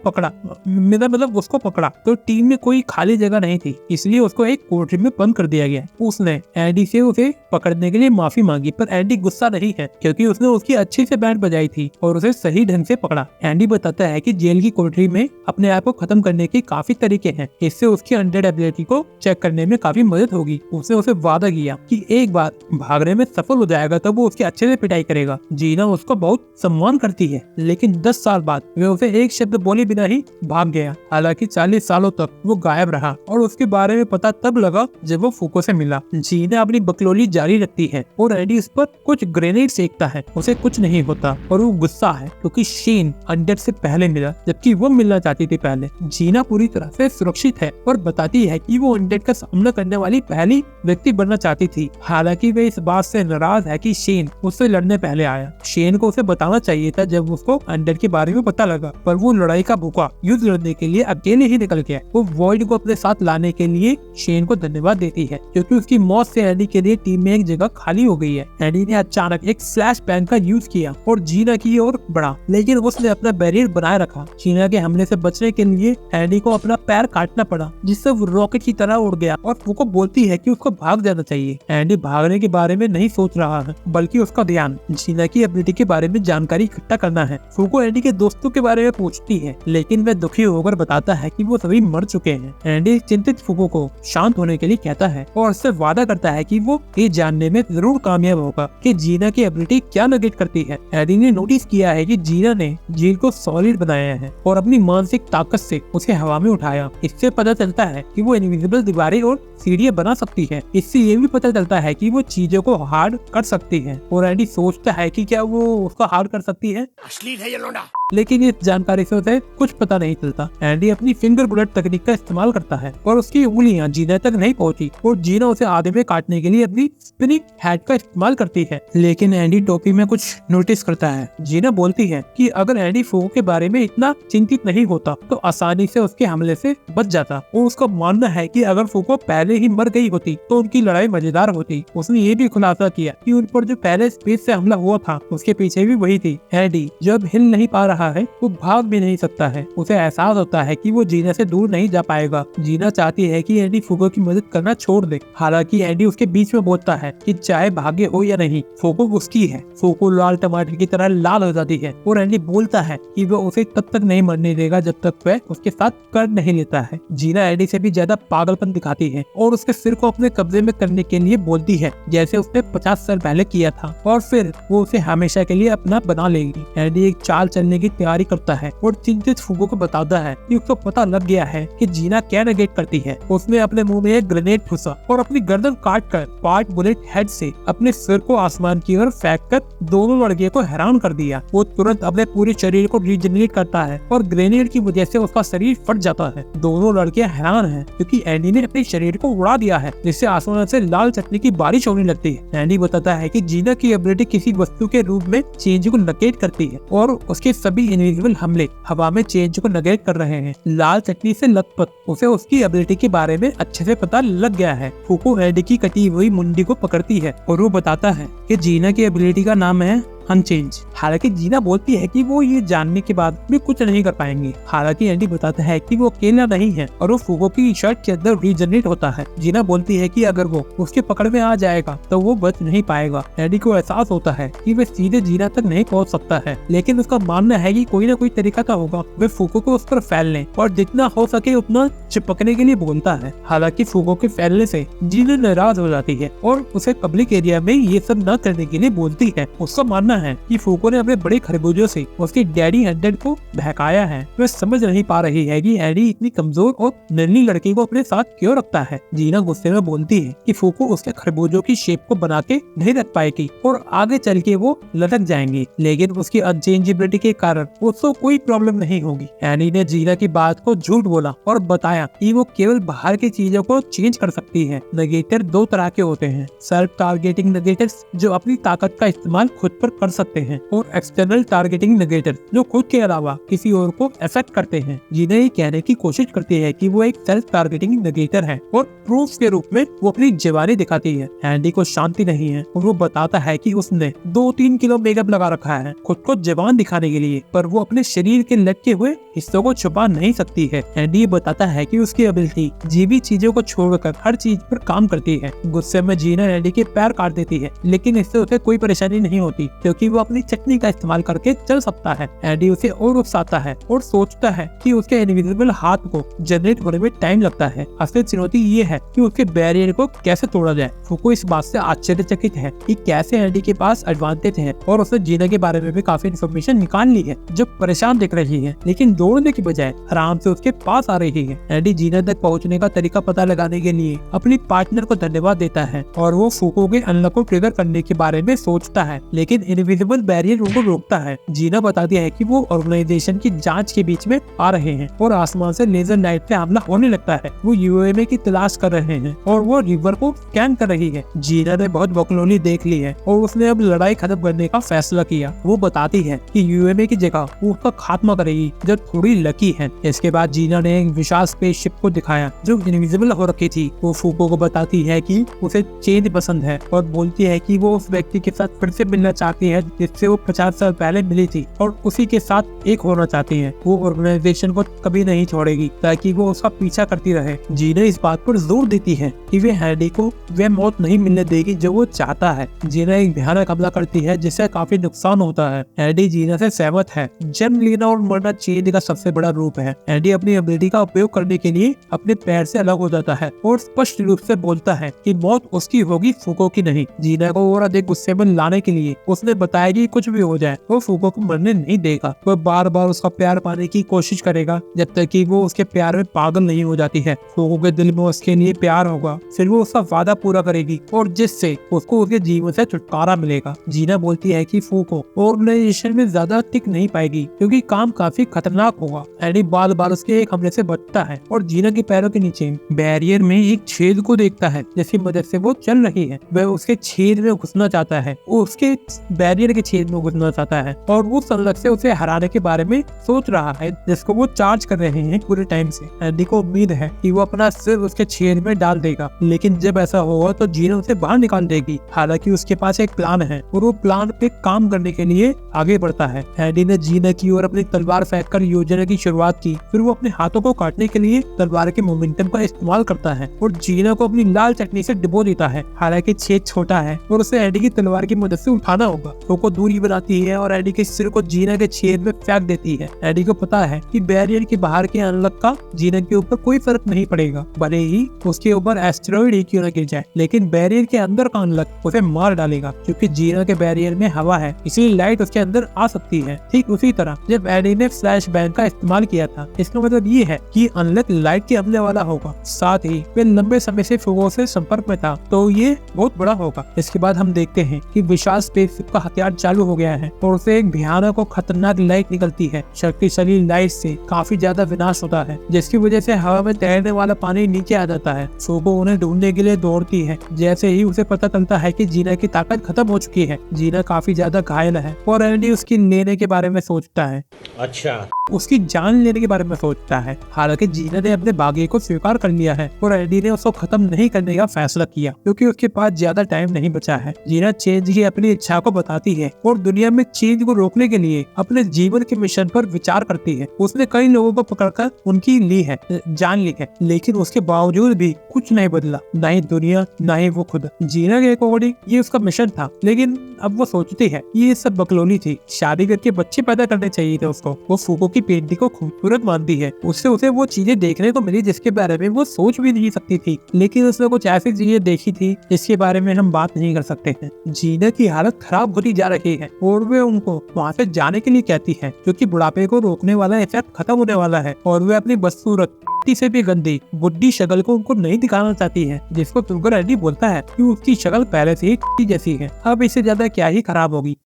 पकड़ा तो टीम में कोई खाली जगह नहीं थी, इसलिए उसको एक कोठरी में बंद कर दिया गया। उसने एंडी से उसे पकड़ने के लिए माफी मांगी, पर एंडी गुस्सा नहीं है क्योंकि उसने उसकी अच्छी से बैंड बजाई थी और उसे सही ढंग से पकड़ा। एंडी बताता है कि जेल की कोठरी में अपने आप को खत्म करने के काफी तरीके हैं, इससे उसकी अनडेड एबिलिटी को चेक करने में काफी मदद होगी। उसने उसे वादा किया कि एक बार भागने में सफल हो जाएगा तब वो उसकी अच्छे से पिटाई करेगा। जीना उसको बहुत सम्मान करती है, लेकिन 10 साल बाद वे उसे एक शब्द बोले बिना ही भाग गया। हालांकि 40 सालों तक वो गायब रहा और उसके बारे में पता तब लगा जब वो फूको से मिला। जीना अपनी बकलोली जारी रखती है और एंडी उस पर कुछ ग्रेनेड सेकता है। उसे कुछ नहीं होता और वो गुस्सा है क्योंकि शेन अनडेड से पहले मिला जबकि वो मिलना चाहती थी पहले। जीना पूरी तरह से सुरक्षित है और बताती है कि वो अनडेड का सामना करने वाली पहली व्यक्ति बनना चाहती थी। हालांकि वे इस बात से नाराज है कि शेन उससे लड़ने पहले आया। शेन को उसे बताना चाहिए था जब उसको अनडेड के बारे में पता लगा, पर वो लड़ाई का भूखा युद्ध लड़ने के लिए अकेले ही निकल गया। वो वॉइड को अपने साथ लाने के लिए शेन को धन्यवाद देती है क्योंकि उसकी मौत से एंडी के लिए टीम में एक जगह खाली हो गई है। एंडी ने अचानक एक फ्लैश बैंग का यूज किया और जीना की ओर बढ़ा, लेकिन उसने अपना बैरियर बनाए रखा। जीना के हमले से बचने के लिए एंडी को अपना पैर काटना पड़ा, जिससे वो रॉकेट की तरह उड़ गया और फूको बोलती है कि उसको भाग जाना चाहिए। एंडी भागने के बारे में नहीं सोच रहा है, बल्कि उसका ध्यान जीना की एबिलिटी के बारे में जानकारी इकट्ठा करना है। फूको एंडी के दोस्तों के बारे में पूछती है, लेकिन वह दुखी होकर बताता है कि वो सभी मर चुके हैं। एंडी चिंतित फूको को शांत होने के लिए कहता है और उससे वादा करता है कि वो ये जानने में जरूर कामयाब होगा कि जीना की एबिलिटी क्या नेगेट करती है। एंडी ने नोटिस किया है कि जीना ने झील को सॉलिड बनाया है और अपनी मानसिक ताकत से उसे हवा में उठाया। इससे पता चलता है कि वो इनविजिबल दीवारें और सीढ़ियां बना सकती है। इससे ये भी पता चलता है कि वो चीजों को हार्ड कर सकती है और एंडी सोचता है कि क्या वो उसको हार्ड कर सकती है। अश्लील है ये लौंडा। लेकिन इस जानकारी से उसे कुछ पता नहीं चलता। एंडी अपनी फिंगर बुलेट तकनीक का इस्तेमाल करता है और उसकी उंगलियां जीना तक नहीं पहुंची और जीना उसे आधे में काटने के लिए अपनी स्पिनिंग हेड का इस्तेमाल करती है। लेकिन एंडी टोपी में कुछ नोटिस करता है। जीना बोलती है कि अगर एंडी फूको के बारे में इतना चिंतित नहीं होता तो आसानी से उसके हमले से बच जाता। और उसका मानना है कि अगर फूको पहले ही मर गई होती तो उनकी लड़ाई मजेदार होती। उसने ये भी खुलासा किया कि उन पर जो पहले स्पेस से हमला हुआ था उसके पीछे भी वही थी। एंडी जब हिल नहीं पा रहा है, वो भाग भी नहीं सकता है। उसे एहसास होता है कि वो जीना से दूर नहीं जा पाएगा। जीना चाहती है कि एंडी फूको की मदद करना छोड़ दे। हालांकि एंडी उसके बीच में बोलता है कि चाहे भाग्य हो या नहीं, फूको उसकी है। फूको लाल टमाटर की तरह लाल हो जाती है और एंडी बोलता है कि वो उसे तब तक नहीं मरने देगा जब तक वह उसके साथ कर नहीं लेता है। जीना एंडी से भी ज्यादा पागलपन दिखाती आती है और उसके सिर को अपने कब्जे में करने के लिए बोलती है, जैसे उसने 50 साल पहले किया था, और फिर वो उसे हमेशा के लिए अपना बना लेगी। एडी एक चाल चलने की तैयारी करता है और चिंतित फूको को बताता है कि उसको पता लग गया है कि जीना क्या नेगेट करती है। उसने अपने मुंह में एक ग्रेनेड ठूसा और अपनी गर्दन काट कर पार्ट बुलेट हेड से अपने सिर को आसमान की ओर फेंक कर दोनों लड़कियों को हैरान कर दिया। वो तुरंत अपने पूरे शरीर को रीजनरेट करता है और ग्रेनेड की वजह से उसका शरीर फट जाता है। दोनों लड़कियां हैरान हैं क्योंकि एंडी ने अपने शरीर को उड़ा दिया है, जिससे आसमान से लाल चटनी की बारिश होने लगती है। एंडी बताता है कि जीना की एबिलिटी किसी वस्तु के रूप में चेंज को नेगेट करती है और उसके सभी इनविजिबल हमले हवा में चेंज को नेगेट कर रहे हैं। लाल चटनी से लथपथ उसे उसकी एबिलिटी के बारे में अच्छे से पता लग गया है। फूको एंडी की कटी हुई मुंडी को पकड़ती है और वो बताता है कि जीना की एबिलिटी का नाम है अनचेंज। हालांकि जीना बोलती है कि वो ये जानने के बाद भी कुछ नहीं कर पाएंगे। हालांकि एंडी बताता है कि वो अकेला नहीं है और वो फूको की शर्ट के अंदर रीजनरेट होता है। जीना बोलती है कि अगर वो उसके पकड़ में आ जाएगा तो वो बच नहीं पाएगा। एंडी को एहसास होता है कि वे सीधे जीना तक नहीं पहुंच सकता है, लेकिन उसका मानना है कि कोई ना कोई तरीका तो होगा। वे फूको को उस पर फैलने और जितना हो सके उतना चिपकने के लिए बोलता है। हालांकि फूको के फैलने से जीना नाराज हो जाती है और उसे पब्लिक एरिया में ये सब न करने के लिए बोलती है। उसका मानना है कि फूको ने अपने बड़े खरबूजों से उसके डैडी हेडेड को बहकाया है। वह समझ नहीं पा रही है कि एडी इतनी कमजोर और नन्ही लड़की को अपने साथ क्यों रखता है। जीना गुस्से में बोलती है कि फूको उसके खरबूजों की शेप को बना के नहीं रख पाएगी और आगे चल के वो लटक जाएंगी, लेकिन उसकी अनचेंजेबिलिटी के कारण उसको कोई प्रॉब्लम नहीं होगी। एडी ने जीना की बात को झूठ बोला और बताया कि वो केवल बाहर की चीजों को चेंज कर सकती है। नेगेटर दो तरह के होते हैं, सेल्फ टारगेटिंग नेगेटर्स जो अपनी ताकत का इस्तेमाल खुद पर कर सकते हैं और एक्सटर्नल टारगेटिंग नेगेटर जो खुद के अलावा किसी और को अफेक्ट करते हैं। जीना ये कहने की कोशिश करती है कि वो एक सेल्फ टारगेटिंग नेगेटर है और प्रूफ के रूप में वो अपनी जवानी दिखाती है। एंडी को शांति नहीं है और वो बताता है कि उसने 2-3 किलो मेकअप लगा रखा है खुद को जवान दिखाने के लिए, पर वो अपने शरीर के लटके हुए हिस्सों को छुपा नहीं सकती है। एंडी बताता है कि उसकी एबिलिटी जीवी चीजों को छोड़कर हर चीज पर काम करती है। गुस्से में जीना एंडी के पैर काट देती है, लेकिन इससे उसे कोई परेशानी नहीं होती क्योंकि वो अपनी चटनी का इस्तेमाल करके चल सकता है। एंडी उसे और उकसाता है और सोचता है कि उसके इनविजिबल हाथ को जनरेट होने में टाइम लगता है। असली चुनौती ये है कि उसके बैरियर को कैसे तोड़ा जाए। फूको इस बात से आश्चर्यचकित है कि कैसे एंडी के पास एडवांटेज है और उसने जीना के बारे में भी काफी इन्फॉर्मेशन निकाल ली है, जो परेशान दिख रही है, लेकिन दौड़ने की बजाय आराम से उसके पास आ रही है। एंडी जीना तक पहुंचने का तरीका पता लगाने के लिए अपनी पार्टनर को धन्यवाद देता है और वो फूको के अनलॉक को ट्रिगर करने के बारे में सोचता है, लेकिन इनविजिबल बैरियर उनको रोकता है। जीना बताती है कि वो ऑर्गेनाइजेशन की जांच के बीच में आ रहे हैं और आसमान से लेजर लाइट से हमला होने लगता है। वो यूएमए की तलाश कर रहे हैं और वो रिवर को स्कैन कर रही है। जीना ने बहुत बकलोली देख ली है और उसने अब लड़ाई खत्म करने का फैसला किया। वो बताती है कि यूएमए की जगह वो उसका खात्मा करेगी जो थोड़ी लकी है। इसके बाद जीना ने एक विशाल स्पेसशिप को दिखाया जो इनविजिबल हो रखी थी। वो फूको को बताती है कि उसे चेंज पसंद है और बोलती है कि वो उस व्यक्ति के साथ फिर से मिलना चाहती है जिससे वो 50 साल पहले मिली थी और उसी के साथ एक होना चाहती है। वो ऑर्गेनाइजेशन को कभी नहीं छोड़ेगी ताकि वो उसका पीछा करती रहे। जीना इस बात पर जोर देती है कि वे हैंडी को वह मौत नहीं मिलने देगी जो वो चाहता है। जीना एक भयानक हमला करती है जिससे काफी नुकसान होता है। हैंडी जीना से सहमत है। जन्म लेना और मरना चेंज का सबसे बड़ा रूप है। हैंडी अपनी एबिलिटी का उपयोग करने के लिए अपने पैर से अलग हो जाता है और स्पष्ट रूप से बोलता है कि मौत उसकी होगी, फूको की नहीं। जीना को और अधिक गुस्से में लाने के लिए उसने बताया कि कुछ भी हो जाए वो फूको को मरने नहीं देगा। वो बार बार उसका प्यार पाने की कोशिश करेगा जब तक कि वो उसके प्यार में पागल नहीं हो जाती है। फूको के दिल में उसके लिए प्यार होगा, फिर वो उसका वादा पूरा करेगी और जिससे उसको उसके जीवन से छुटकारा मिलेगा। जीना बोलती है कि फूको ऑर्गेनाइजेशन में ज्यादा टिक नहीं पाएगी क्योंकि काम काफी खतरनाक होगा। एडी बार बार उसके एक हमले से बचता है और जीना के पैरों के नीचे बैरियर में एक छेद को देखता है जिसकी मदद से वो चल रही है। वह उसके छेद में घुसना चाहता है, वो उसके बैरियर के छेद में घुसना चाहता है और वो संलग्न से उसे हराने के बारे में सोच रहा है जिसको वो चार्ज कर रहे हैं पूरे टाइम से। एडी को उम्मीद है कि वो अपना सिर उसके छेद में डाल देगा, लेकिन जब ऐसा होगा तो जीना उसे बाहर निकाल देगी। हालांकि उसके पास एक प्लान है और वो प्लान पे काम करने के लिए आगे बढ़ता है। एडी ने जीना की ओर अपनी तलवार फेंककर योजना की शुरुआत की, फिर वो अपने हाथों को काटने के लिए तलवार के मोमेंटम का इस्तेमाल करता है और जीना को अपनी लाल चटनी से डिबो देता है। हालांकि छेद छोटा है और उसे एडी की तलवार की मदद से उठाना होगा। फूको दूरी बनाती है और एडी के सिर को जीना के छेद में फेंक देती है। एडी को पता है कि बैरियर के बाहर के अनलक का जीना के ऊपर कोई फर्क नहीं पड़ेगा, भले ही उसके ऊपर एस्टेरॉइड ही क्यों न गिर जाए, लेकिन बैरियर के अंदर का अनलक उसे मार डालेगा क्योंकि जीना के बैरियर में हवा है, इसलिए लाइट उसके अंदर आ सकती है। ठीक उसी तरह जब एडी ने फ्लैश बैंग का इस्तेमाल किया था, इसका मतलब ये है कि अनलक लाइट के हमले वाला होगा। साथ ही वे लंबे समय से फूको से संपर्क में था, तो ये बहुत बड़ा होगा। इसके बाद हम देखते हैं कि विशाल स्पेसशिप का हथियार चालू हो गया है और उसे एक भयानक और खतरनाक लाइट निकलती है। शक्तिशाली लाइट से काफी ज्यादा विनाश होता है, जिसकी वजह से हवा में तैरने वाला पानी नीचे आ जाता है। फूको उन्हें ढूंढने के लिए दौड़ती है। जैसे ही उसे पता चलता है कि जीना की ताकत खत्म हो चुकी है, जीना काफी ज्यादा घायल है और एडी उसकी लेने के बारे में सोचता है। अच्छा, उसकी जान लेने के बारे में सोचता है। हालांकि जीना ने अपने भाग्य को स्वीकार कर लिया है और एडी ने उसको खत्म नहीं करने का फैसला किया क्योंकि उसके पास ज्यादा टाइम नहीं बचा है। जीना चेंज की अपनी इच्छा को बताती है और दुनिया में चेंज को रोकने के लिए अपने जीवन के मिशन पर विचार करती है। उसने कई लोगों को पकड़कर उनकी जान ली है, लेकिन उसके बावजूद भी कुछ नहीं बदला, न ही दुनिया न ही वो खुद। जीना के अकॉर्डिंग ये उसका मिशन था, लेकिन अब वो सोचती है ये सब बकलोली थी। शादी करके बच्चे पैदा करने चाहिए थे उसको। वो फूको की पेंटिंग को खूबसूरत मानती है। उससे उसे वो चीजें देखने को मिली जिसके बारे में वो सोच भी नहीं सकती थी, लेकिन उसने कुछ ऐसी चीजें देखी थी जिसके बारे में हम बात नहीं कर सकते हैं। जीना की हालत खराब होती जा रही है और वे उनको वहाँ से जाने के लिए कहती है क्योंकि बुढ़ापे को रोकने वाला इफेक्ट खत्म होने वाला है और वे अपनी बदसूरत से भी गंदी बुढ़ी शक्ल को उनको नहीं दिखाना चाहती है, जिसको सुनकर एडी बोलता है कि उसकी शक्ल पहले से ही जैसी है, अब इससे ज्यादा क्या ही खराब होगी।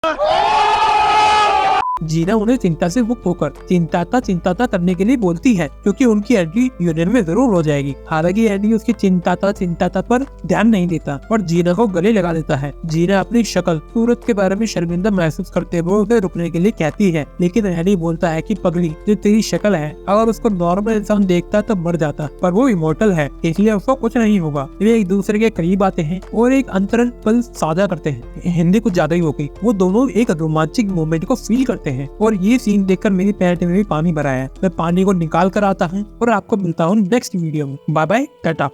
जीना उन्हें चिंता से मुक्त होकर चिंताता करने के लिए बोलती है क्योंकि उनकी एंट्री यूनियन में जरूर हो जाएगी। हालांकि एडी उसकी चिंताता पर ध्यान नहीं देता और जीना को गले लगा देता है। जीना अपनी शक्ल सूरत के बारे में शर्मिंदा महसूस करते हुए उसे रुकने के लिए कहती है, लेकिन एडी बोलता है कि पगली, जो तेरी शक्ल है अगर उसको नॉर्मल इंसान देखता तो मर जाता, पर वो इमोर्टल है इसलिए उसको कुछ नहीं होगा। वे एक दूसरे के करीब आते हैं और एक अंतरंग पल साझा करते हैं। हिंदी कुछ ज्यादा ही हो गई। वो दोनों एक रोमांचक मोमेंट को फील करते हैं और ये सीन देखकर मेरी पैंट में भी पानी भरा है। मैं पानी को निकाल कर आता हूँ और आपको मिलता हूँ नेक्स्ट वीडियो में। Bye bye, Tata.